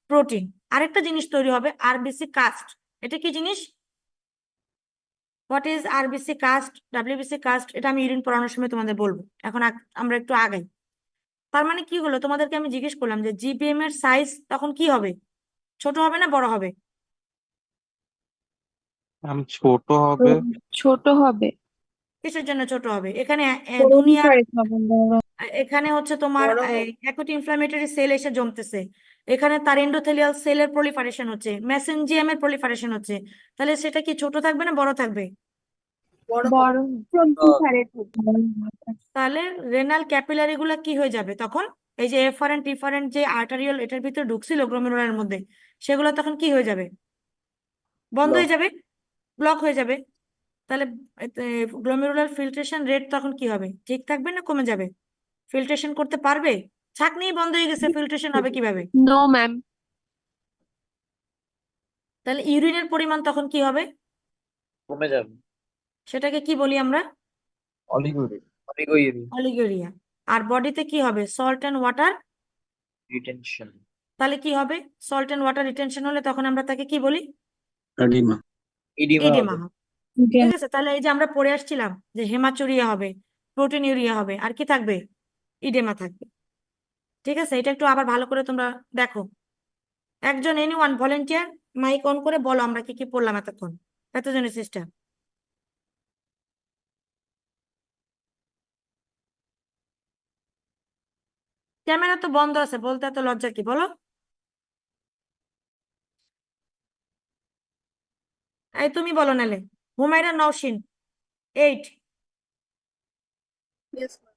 protein. আরেকটা জিনিস তৈরি হবে, আরবিসি কাস্ট। এটা কি জিনিস? What is RBC cast, WBC cast? এটা আমি ইউরিন পড়ানোর সময় তোমাদের বলবো। এখন আমরা একটু আগাই। তার মানে কি হলো, তোমাদেরকে আমি জিজ্ঞেস করলাম যে জিবিএম এর সাইজ তখন কি হবে, ছোট হবে না বড় হবে? ছোট হবে। ছোট হবে। কিসের জন্য ছোট হবে? এখানে করোনা দুনিয়ার ভাইরাস হবে বড়। এখানে হচ্ছে তোমার বড় হোক। অ্যাকুট ইনফ্লামেটরি সেল এসে জমতেছে, এখানে তার এন্ডোথেলিয়াল সেলের প্রলিফারেশন হচ্ছে, মেসেঞ্জিয়াম এর প্রলিফারেশন হচ্ছে, তাহলে সেটা কি ছোট থাকবে না বড় থাকবে? বড় হোক। বড় তাহলে রেনাল ক্যাপিলারি গুলা কি হয়ে যাবে তখন? এই যে এফারেন্ট ডিফারেন্ট যে আর্টারিয়াল এটার ভিতরে ঢুকছিল গ্লোমেরুলার মধ্যে, সেগুলো তখন কি হয়ে যাবে? বন্ধ হয়ে যাবে, ব্লক হয়ে যাবে। তাহলে গ্লোমেরুলার ফিল্ট্রেশন রেট তখন কি হবে, ঠিক থাকবে না কমে যাবে? ফিল্ট্রেশন করতে পারবে? ছাঁকনিই বন্ধ হয়ে গেছে, ফিল্ট্রেশন হবে কিভাবে? No ma'am. তাহলে ইউরিনের পরিমাণ তখন কি হবে? কমে যাবে। সেটাকে কি বলি আমরা? Oliguria. অলিগোরিয়া। আর বডিতে কি হবে? Salt and water retention. তাহলে কি হবে? সল্ট এন্ড ওয়াটার রিটেনশন হলে তখন আমরা তাকে কি বলি? एडिमा ইডিমা হবে। ঠিক আছে, তাহলে এই যে আমরা পড়ে আসছিলাম যে হেমাচুরিয়া হবে, প্রোটিন ইউরিয়া হবে, আর কি থাকবে? ইডেমা থাকবে। ঠিক আছে, এটা একটু আবার ভালো করে তোমরা দেখো। একজন এনিওয়ান ভলেন্টিয়ার মাইক অন করে বলো আমরা কি কি পড়লাম এতক্ষণ প্যাথোজেনেসিসটা। ক্যামেরা তো বন্ধ আছে, বলতে এত লজ্জা কি, বলো। এই তুমি বলো নালে। হুমায়রা নওশিন 8। Yes, ma'am.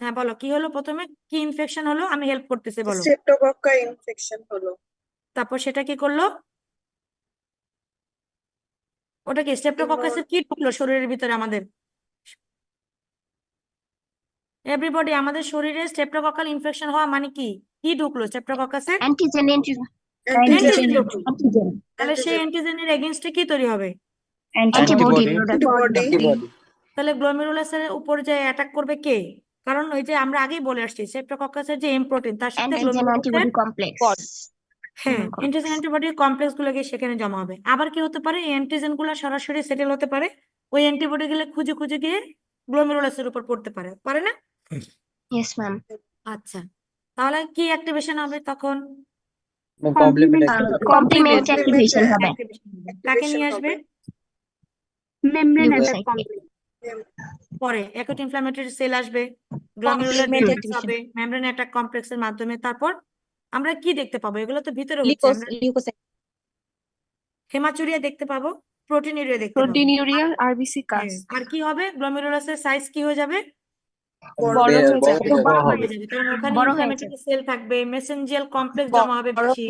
হ্যাঁ বলো, কি হলো প্রথমে, কি ইনফেকশন হলো? আমি হেল্প করতেছি, বলো। Streptococcal infection হলো। তারপর সেটা কি করলো? ওটা কি স্ট্রেপ্টোককাসের কি ঢুকলো শরীরের ভিতরে আমাদের? এভরিবডি, আমাদের শরীরে স্ট্রেপ্টোককাল ইনফেকশন হওয়া মানে কি? কি ঢুকলো স্ট্রেপ্টোককাসের? অ্যান্টিজেন অ্যান্টিজেন ঢুকলো। তাহলে সেই অ্যান্টিজেন অ্যান্টিজেনের এগেইনস্টে কি তৈরি হবে? অ্যান্টিবডি। অ্যান্টিবডি। তাহলে গ্লোমেরুলাসের উপর যে অ্যাটাক করবে কে? কারণ ওই যে আমরা আগেই বলে আসছি স্ট্রেপ্টোককাসের যে এম প্রোটিন তার সাথে গ্লোমেরুলাসের হ্যাঁ অ্যান্টিজেন অ্যান্টিবডির কমপ্লেক্স গুলো গিয়ে সেখানে জমা হবে। আবার কি হতে পারে, এই অ্যান্টিজেন গুলো সরাসরি সেটেল হতে পারে, ওই অ্যান্টিবডি গুলো খুঁজে খুঁজে গিয়ে গ্লোমেরুলাসের উপর পড়তে পারে, পারে না? Yes ma'am. আচ্ছা, তাহলে কি অ্যাক্টিভেশন হবে তখন? কমপ্লিমেন্ট অ্যাক্টিভেশন হবে। কাকে নিয়ে আসবে? Membrane Leukocyte attack complex. পরে অ্যাকুট ইনফ্লামেটরি সেল আসবে, গ্লোমেরুলার ডিজিজ হবে মেমব্রেন অ্যাটাক কমপ্লেক্সের মাধ্যমে। তারপর আমরা কি দেখতে পাবো? এগুলো তো ভিতরে হচ্ছে, আমরা হেমাচুরিয়া দেখতে পাবো, প্রোটিন ইউরিয়া দেখতে পাবো। প্রোটিন ইউরিয়া আরবিসি হ্যাঁ, কাস্ট আর কি হবে? গ্লোমেরুলাসের সাইজ কি হয়ে যাবে? বড় হয়ে যাবে। বড় হয়ে যাবে, কারণ ওখানে ইনফ্লামেটরি সেল থাকবে, মেসেঞ্জিয়াল কমপ্লেক্স জমা হবে বেশি,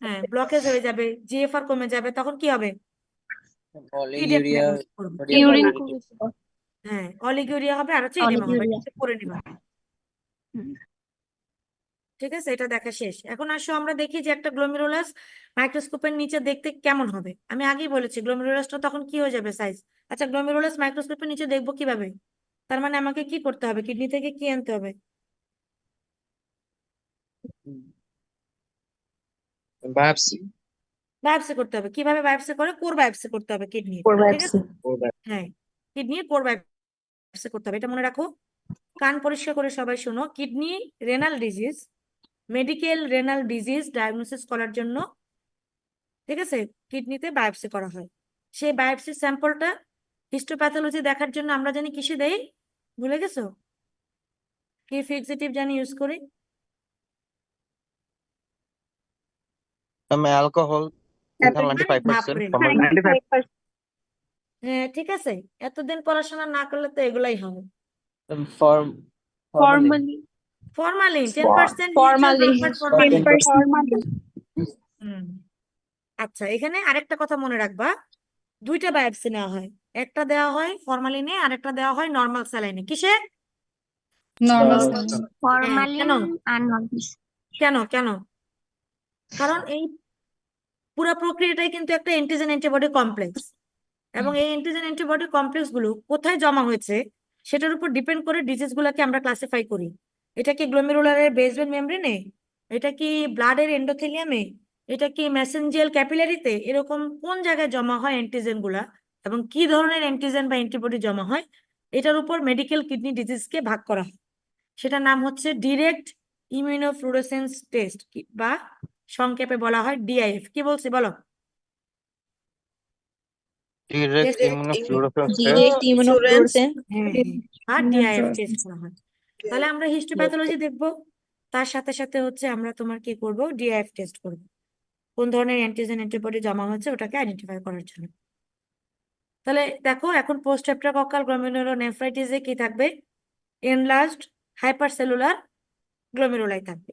হ্যাঁ ব্লকেজ হয়ে যাবে, জিএফআর কমে যাবে, তখন কি হবে? ইডিএমা করবে। ইউরিন হ্যাঁ অলিগোরিয়া হবে আর হচ্ছে ইডিমা হবে, এটা করে নিবা। ঠিক আছে, এটা দেখা শেষ। এখন আসো আমরা দেখি যে একটা গ্লোমেরুলাস মাইক্রোস্কোপের নিচে দেখতে কেমন হবে। আমি আগেই বলেছি গ্লোমেরুলাসটা তখন কি হয়ে যাবে সাইজ। আচ্ছা, গ্লোমেরুলাস মাইক্রোস্কোপের নিচে দেখবো কিভাবে? তার মানে আমাকে কি করতে হবে, কিডনি থেকে কি আনতে হবে? Biopsy. বায়োপসি করতে হবে। কিভাবে বায়োপসি করে? কোর বায়োপসি করতে হবে কিডনি, ঠিক আছে? হ্যাঁ, কিডনি কোর বায়োপসি করতে হবে, এটা মনে রাখো। কান পরিষ্কার করে সবাই শোনো, kidney renal disease, medical renal disease diagnosis করার জন্য, ঠিক আছে, কিডনিতে বায়োপসি করা হয়। সেই বায়োপসি স্যাম্পলটা হিস্টোপ্যাথোলজি দেখার জন্য আমরা জানি কিসে দেই, ভুলে গেছো? কি ফিক্সিটিভ জানি ইউজ করি? অ্যালকোহল 95%, বাপরে, হ্যাঁ ঠিক আছে, এতদিন পড়াশোনা না করলে তো এগুলাই হবে। Form formally formalin 10% Formalin. Formalin. 10% হুম। আচ্ছা, এখানে আরেকটা কথা মনে রাখবা, দুইটা বায়োপসি নেওয়া হয়, একটা দেওয়া হয় ফরমালিনে আর একটা দেওয়া হয় নর্মাল স্যালাইনে। কিসে? নর্মাল হ্যাঁ, ফরমালিন কেন আর নর্মাল। কেন কেন কারণ এই পুরো প্রক্রিয়াটাই কিন্তু একটা অ্যান্টিজেন অ্যান্টিবডি কমপ্লেক্স, এবং এই অ্যান্টিজেন অ্যান্টিবডি কমপ্লেক্স গুলো কোথায় জমা হয়েছে সেটার উপর ডিপেন্ড করে ডিজিজ গুলাকে আমরা ক্লাসিফাই করি। এটা কি গ্লোমেরুলারের বেসমেন্ট মেমব্রেনে, এটা কি ব্লাডের এন্ডোথেলিয়ামে, এটা কি মেসেঞ্জিয়াল ক্যাপিলারিতে, এরকম কোন জায়গায় জমা হয় অ্যান্টিজেন গুলা এবং কি ধরনের অ্যান্টিজেন বা অ্যান্টিবডি জমা হয়, এটার উপর মেডিকেল কিডনি ডিজিজকে ভাগ করা হয়। সেটার নাম হচ্ছে ডিরেক্ট ইমিউনোফ্লুরোসেন্স টেস্ট, বা সংক্ষেপে বলা হয় ডিআইএফ। কি বলছি বলো? Direct Test- immunofluorescence direct immunofluorescence. হ্যাঁ হ্যাঁ, আর ডিআইএফ টেস্ট করা হয়। তাহলে আমরা হিস্টোপ্যাথোলজি দেখবো, তার সাথে সাথে হচ্ছে আমরা তোমার কি করব, ডিআইএফ টেস্ট করব, কোন ধরনের অ্যান্টিজেন অ্যান্টিবডি জমা হচ্ছে ওটাকে আইডেন্টিফাই করার জন্য। তাহলে দেখো, এখন পোস্ট স্ট্রেপ্টোকক্কাল গ্লোমেরুলোনেফ্রাইটিসে কি থাকবে? এনলার্জড হাইপারসেলুলার গ্লোমেরুলাই থাকবে।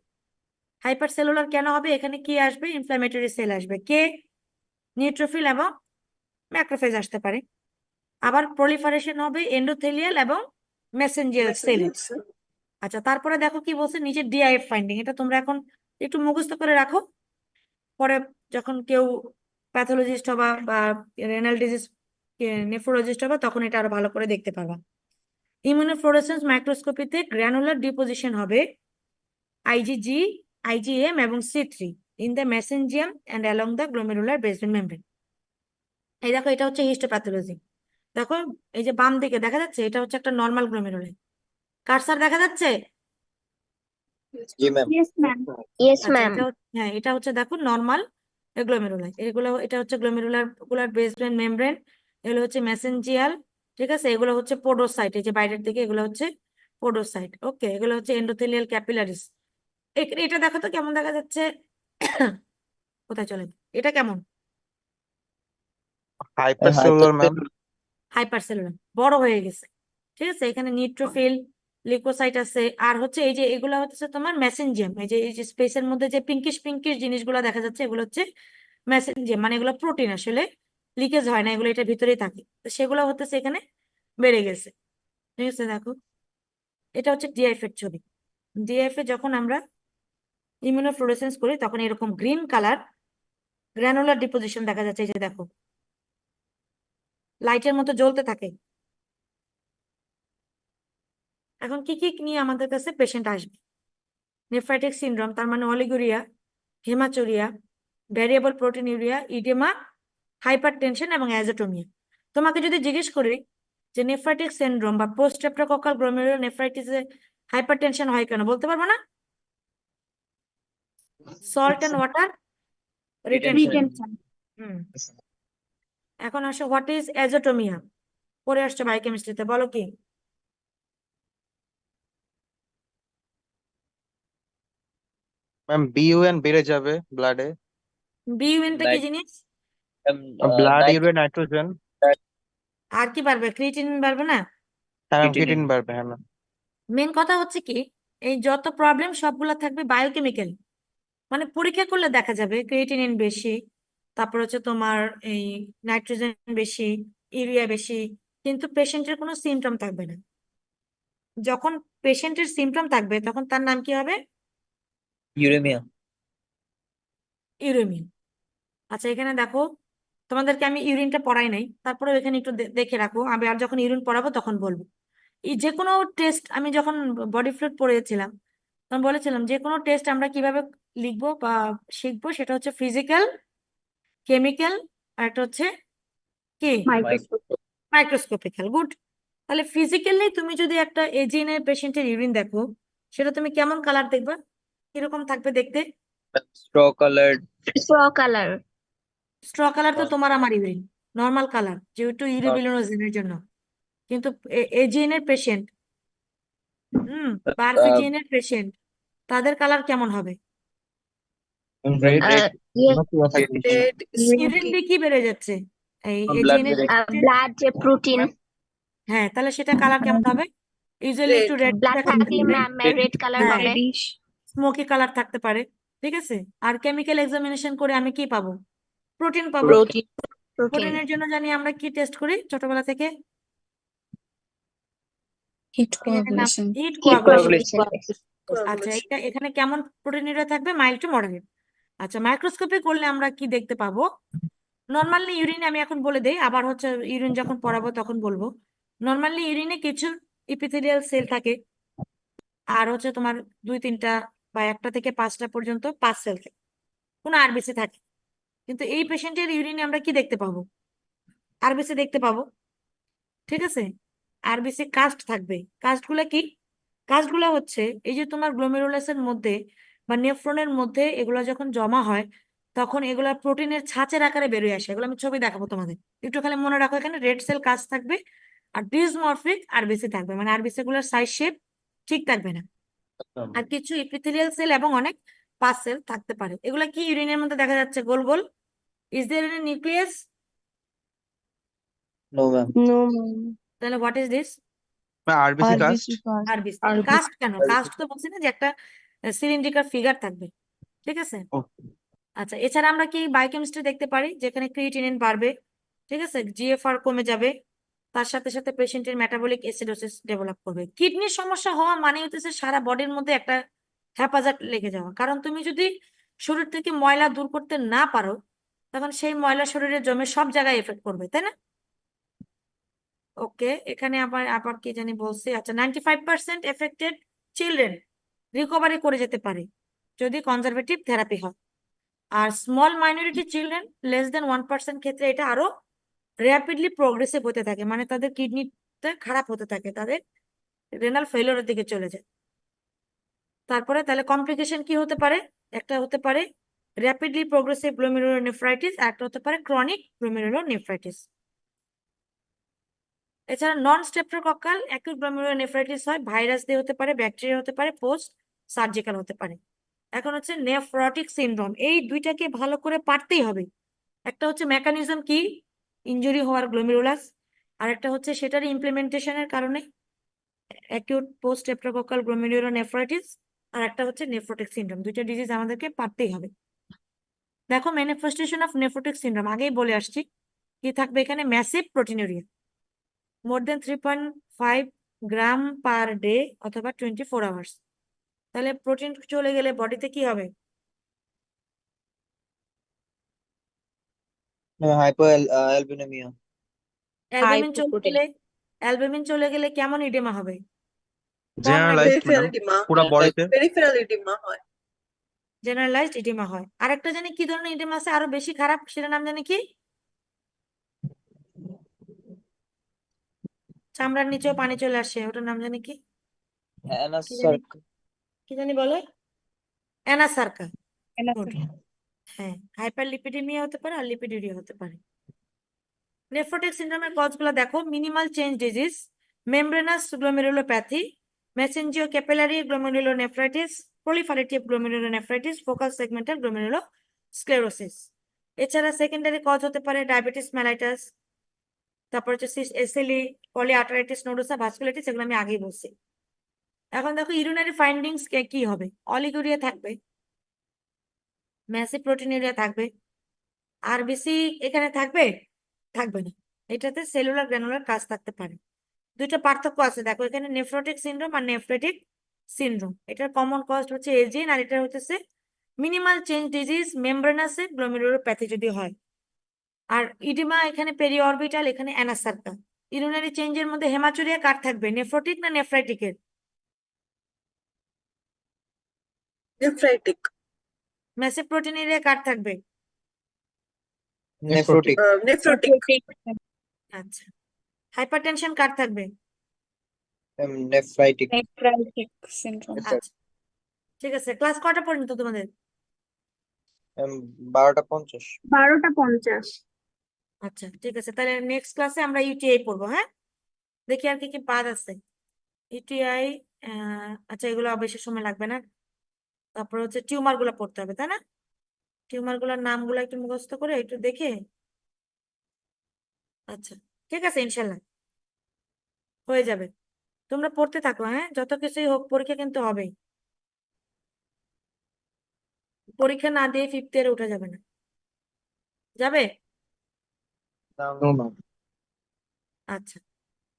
হাইপারসেলুলার কেন হবে? এখানে কি আসবে? ইনফ্ল্যামেটরি সেল আসবে, কে নিউট্রোফিল এবং ম্যাক্রোফেজ আসতে পারে। আবার প্রলিফারেশন হবে এন্ডোথেলিয়াল এবং মেসেঞ্জিয়াল সেল। আচ্ছা, তারপরে দেখো কি বলছে নিচে ডিআইএফ ফাইন্ডিং, এটা তোমরা এখন একটু মুখস্থ করে রাখো, পরে যখন কেউ প্যাথোলজিস্ট হবা বা রেনাল ডিজিজ নেফ্রোলজিস্ট হবা তখন এটা আরো ভালো করে দেখতে পাবা। ইমিউনোফ্লোরেসেন্স মাইক্রোস্কোপিতে গ্র্যানুলার ডিপোজিশন হবে আইজিজি, আইজিএম এবং সি3 in the mesangium and along the glomerular basement membrane. এই দেখো, এটা হচ্ছে হিস্টোপ্যাথোলজি। দেখো, এই যে বাম দিকে দেখা যাচ্ছে, এটা হচ্ছে একটা নর্মাল গ্লোমেরুলাই। কার্সার দেখা যাচ্ছে? জি ম্যাম। Yes ma'am. ইয়েস আচ্ছা, ম্যাম। হ্যাঁ, এটা হচ্ছে দেখো নর্মাল গ্লোমেরুলাই। এটা হচ্ছে গ্লোমেরুলার বেসমেন্ট মেমব্রেন, এগুলো হচ্ছে মেসেঞ্জিয়াল, ঠিক আছে, এগুলো হচ্ছে পোডোসাইট, এই যে বাইরের দিকে এগুলো হচ্ছে পোডোসাইট। ওকে, এগুলো হচ্ছে এন্ডোথেলিয়াল ক্যাপিলারিস। এটা দেখো তো কেমন দেখা যাচ্ছে? কোথায় চলে, এটা কেমন? হাইপারসেলুলার ম্যাম। হাইপারসেলুলার, বড় হয়ে গেছে, ঠিক আছে। এখানে নিউট্রোফিল, লিউকোসাইট আছে, আর হচ্ছে এই যে এগুলো হচ্ছে তোমার মেসেঞ্জিয়াম, এই যে স্পেসের মধ্যে যে পিঙ্কিশ পিঙ্কিশ জিনিসগুলো দেখা যাচ্ছে এগুলো হচ্ছে মেসেঞ্জিয়াম, মানে এগুলো প্রোটিন, আসলে লিকেজ হয় না, এগুলো এটার ভিতরেই থাকে, তো সেগুলো হচ্ছে এখানে বেড়ে গেছে, ঠিক আছে। দেখো, এটা হচ্ছে ডিআইএফ এর ছবি। ডিআইএফ এ যখন আমরা ইমিউনোফ্লুরেসেন্স করি তখন এরকম গ্রিন কালার গ্র্যানুলার ডিপোজিশন দেখা যাচ্ছে, এই যে দেখো লাইটের মতো জ্বলতে থাকে। এখন কি কি নিয়ে আমাদের কাছে পেশেন্ট আসবে? নেফ্রাইটিক সিনড্রোম, তার মানে oliguria, haematuria, variable proteinuria, oedema, hypertension এবং অ্যাজোটোমিয়া। তোমাকে যদি জিজ্ঞেস করি যে নেফ্রাইটিক সিনড্রোম বা পোস্ট স্ট্রেপ্টোকক্কাল গ্লোমেরুলোনেফ্রাইটিসে হাইপারটেনশন হয় কেন, বলতে পারবো না? Salt and water retention. হুম। এখন আসো, হোয়াট ইজ অ্যাজোটোমিয়া? পড়ে আসছো বায়োকেমিস্ট্রিতে, বলো কি? ম্যাম বিইউএন বেড়ে যাবে ব্লাডে। বিইউএনটা কি জিনিস? Blood urea nitrogen. আর কি বাড়বে? ক্রিয়েটিনিন বাড়বে না? হ্যাঁ ক্রিয়েটিন বাড়বে, হ্যাঁ ম্যাম। মেন কথা হচ্ছে কি, এই যত প্রবলেম সবগুলা থাকবে বায়োকেমিক্যাল, মানে পরীক্ষা করলে দেখা যাবে ক্রিয়েটিনিন বেশি, তারপর হচ্ছে তোমার এই নাইট্রোজেন বেশি, ইউরিয়া বেশি, কিন্তু পেশেন্টের কোনো সিমটম থাকবে না। যখন পেশেন্টের সিমটম থাকবে তখন তার নাম কি হবে? ইউরেমিয়া। ইউরেমিয়া। আচ্ছা, এখানে দেখো, তোমাদেরকে আমি ইউরিনটা পড়াই নাই, তারপরে এখানে একটু দেখে রাখো, আমি আর যখন ইউরিন পড়াবো তখন বলবো। এই যে কোনো টেস্ট, আমি যখন বডি ফ্লুইড পড়িয়েছিলাম তখন বলেছিলাম যে কোনো টেস্ট আমরা কিভাবে লিখবো বা শিখবো, সেটা হচ্ছে ফিজিক্যাল, কেমিক্যাল, আর একটা হচ্ছে কি মাইক্রোস্কোপিক্যাল। গুড। তাহলে ফিজিক্যালি তুমি যদি একটা এজিএনএ পেশেন্টের ইউরিন দেখো, সেটা তুমি কেমন কালার দেখবা, কিরকম থাকবে দেখতে? Straw colour. Straw colour. Straw colour তো তোমার আমার ইউরিন নর্মাল কালার, যেহেতু ইউরিবিলিনোজেনের জন্য, কিন্তু এজিএন এর পেশেন্ট বা আরপিজিএন এর পেশেন্ট, তাদের কালার কেমন হবে? রেড। রেড। ইউরিন দিয়ে কি বেড়ে যাচ্ছে? এই blood জিনের vessel. ব্লাড যে প্রোটিন হ্যাঁ, তাহলে সেটা কালার কেমন হবে? ইউজুয়ালি একটু রেড ব্লাড থাকলে রেড কালার হ্যাঁ, পাবে স্মোকি কালার থাকতে পারে, ঠিক আছে। আর কেমিক্যাল এক্সামিনেশন করে আমি কি পাবো? প্রোটিন পাবো। প্রোটিন প্রোটিনের জন্য জানি আমরা কি টেস্ট করি ছোটবেলা থেকে? Heat coagulation heat Coagulation. আচ্ছা, এটা এখানে কেমন প্রোটিনিউরিয়া থাকবে? Mild to moderate. আচ্ছা, মাইক্রোস্কোপে করলে আমরা কি দেখতে পাবো? নর্মালি ইউরিনে আমি এখন বলে দেই, আবার হচ্ছে ইউরিন যখন পড়াবো তখন বলবো। নর্মালি ইউরিনে কিছু ইপিথেলিয়াল সেল থাকে, আর হচ্ছে তোমার 2-3টা বা 1টা থেকে 5টা পর্যন্ত পাস সেল থাকে, কোনো আরবিসি থাকে। কিন্তু এই পেশেন্টের ইউরিনে আমরা কি দেখতে পাবো? আরবিসি দেখতে পাবো, ঠিক আছে। আরবিসি কাস্ট থাকবে। কাস্টগুলো কি? কাস্টগুলো হচ্ছে এই যে তোমার গ্লোমেরুলাসের মধ্যে বা নেফ্রনের মধ্যে এগুলো যখন জমা হয় তখন এগুলা প্রোটিনের ছাঁচের আকারে বেরিয়ে আসে। এগুলো আমি ছবি দেখাবো তোমাদের, একটু খালি মনে রাখো। এখানে রেড সেল কাস্ট থাকবে আর ডিসমরফিক আরবিসি থাকবে, মানে আরবিসি গুলোর সাইজ শেপ ঠিক থাকবে না। আর কিছু ইপিথেলিয়াল সেল এবং অনেক পাস সেল থাকতে পারে। এগুলা কি ইউরিনের মধ্যে দেখা যাচ্ছে গোল গোল? Is there any nucleus? No, ma'am. No, ma'am. তাহলে what is this? RBC cast. RBC cast. RBC. Cast কেন? কাস্ট তো বলছি না যে একটা সিলিন্ড্রিকাল ফিগার থাকবে, ঠিক আছে। আচ্ছা, এছাড়া আমরা কি বায়োকেমিস্ট্রি দেখতে পারি, যেখানে ক্রিয়েটিনিন বাড়বে, ঠিক আছে, জিএফআর কমে যাবে, তার সাথে সাথে পেশেন্টের মেটাবলিক অ্যাসিডোসিস ডেভেলপ করবে। কিডনির সমস্যা হওয়া মানে হচ্ছে সারা বডির মধ্যে একটা হ্যাপাজার্ড লেগে যাওয়া। কারণ তুমি যদি শরীর থেকে ময়লা দূর করতে না পারো তখন সেই ময়লা শরীরে জমে সব জায়গায় এফেক্ট করবে, তাই না? ওকে, এখানে আবার আবার কি জানি বলছি। আচ্ছা, 95% এফেক্টেড চিলড্রেন রিকভারি করে যেতে পারে যদি কনজারভেটিভ থেরাপি হয়। আর স্মল মাইনরিটি চিলড্রেন <1% ক্ষেত্রে এটা আরো র্যাপিডলি প্রোগ্রেসিভ হতে থাকে, মানে তাদের কিডনিতে খারাপ হতে থাকে, তাদের রেনাল ফেলিওরের দিকে চলে যায়। তারপরে তাহলে কমপ্লিকেশন কি হতে পারে? একটা হতে পারে র্যাপিডলি প্রোগ্রেসিভ গ্লোমেরুলোনেফ্রাইটিস, আর একটা হতে পারে ক্রনিক গ্লোমেরুলোনেফ্রাইটিস। এছাড়া নন স্ট্রেপ্টোকক্কাল অ্যাকিউট গ্লোমেরুলোনেফ্রাইটিস হয়, ভাইরাস দিয়ে হতে পারে, ব্যাকটেরিয়া হতে পারে, পোস্ট সার্জিক্যাল হতে পারে। এখন হচ্ছে নেফ্রোটিক সিনড্রোম, এই দুইটাকে ভালো করে পারতেই হবে। একটা হচ্ছে মেকানিজম কি, ইনজুরি হওয়ার গ্লোমেরুলাস, আর একটা হচ্ছে সেটার ইমপ্লিমেন্টেশনের কারণে অ্যাকিউট পোস্ট স্ট্রেপ্টোকক্কাল গ্লোমেরুলোনেফ্রাইটিস, আর একটা হচ্ছে নেফ্রোটিক সিনড্রোম। দুইটা ডিজিজ আমাদেরকে পারতেই হবে। দেখো, ম্যানিফেস্টেশন অফ নেফ্রোটিক সিনড্রোম আগেই বলে আসছি, কি থাকবে এখানে? ম্যাসিভ প্রোটিনুরিয়া, মোর দেন 3.5 গ্রাম পার ডে অথবা 24 আওয়ার্স। তাহলে প্রোটিন চলে গেলে বডিতে কি হবে? No, hypoalbuminemia. অ্যালবুমিন চলে গেলে কেমন ইডেমা হবে? জেনারেলাইজড পুরো বডিতে। জেনারেলাইজড ইডেমা হয়। আরেকটা জানি কি ধরনের ইডেমা আছে আরো বেশি খারাপ, সেটা নাম জানি কি? চামড়ার নিচেও পানি চলে আসে, ওটার নাম জানি কি? কি জানি বলে? অ্যানাসার্কা। হ্যাঁ, হাইপারলিপিডেমিয়া হতে পারে আর লিপিডিউরিয়া হতে পারে। নেফ্রোটিক সিনড্রোমের কজগুলো দেখো: minimal change disease, membranous glomerulopathy, mesangiocapillary glomerulonephritis, proliferative glomerulonephritis, focal segmental glomerulosclerosis. এছাড়া সেকেন্ডারি কজ হতে পারে ডায়াবেটিস মেলাইটাস, তারপর হচ্ছে এসএলই, পলিআর্টারাইটিস নোডোসা, ভাস্কুলাইটিস, এগুলো আমি আগেই বলছি। এখন দেখো ইউরিনারি ফাইন্ডিংস কি হবে? অলিগুরিয়া থাকবে, ম্যাসিভ প্রোটিনুরিয়া থাকবে, আরবিসি এখানে থাকবে? থাকবে না। এটাতে সেলুলার গ্র্যানুলার কাজ থাকতে পারে। দুইটা পার্থক্য আছে দেখো এখানে, নেফ্রোটিক সিনড্রোম আর নেফ্রেটিক সিনড্রোম। এটার কমন কজ হচ্ছে এজিন, আর এটা হচ্ছে মিনিমাল চেঞ্জ ডিজিজ, মেমব্রেনাসে গ্লোমেরুলোপ্যাথি যদি হয়। আর ইডিমা এখানে পেরিঅরবিটাল, এখানে অ্যানাসার্কা। ইউরিনারি চেঞ্জের মধ্যে হেমাচুরিয়া কার থাকবে? নেফ্রোটিক না নেফ্রাইটিকের? নেফ্রাইটিক। ম্যাসিভ প্রোটিনুরিয়া কার থাকবে? Nephrotic. নেফ্রোটিক। আচ্ছা, হাইপারটেনশন কার থাকবে? Nephritic. Nephritic syndrome. আচ্ছা, ঠিক আছে। ক্লাস কয়টা পর্যন্ত তোমাদের? 12:50. 12:50। আচ্ছা, ঠিক আছে, তাহলে নেক্সট ক্লাসে আমরা ইউটিআই পড়বো। হ্যাঁ, দেখি আর কি কি বাদ আছে। ইউটিআই, আচ্ছা, এগুলো বেশি সময় লাগবে না। তারপর হচ্ছে টিউমার গুলো পড়তে হবে, তাই না? টিউমার গুলোর নামগুলো একটু মুখস্থ করে একটু দেখে আচ্ছা, ঠিক আছে, ইনশাল্লাহ হয়ে যাবে। তোমরা পড়তে থাকো, হ্যাঁ, যত কিছুই হোক পরীক্ষা কিন্তু হবেই। পরীক্ষা না দিয়ে ফিফথ ইয়ারে উঠা যাবে না। যাবে? No, ma'am. আচ্ছা,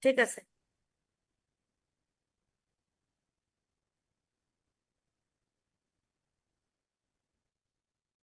ঠিক আছে।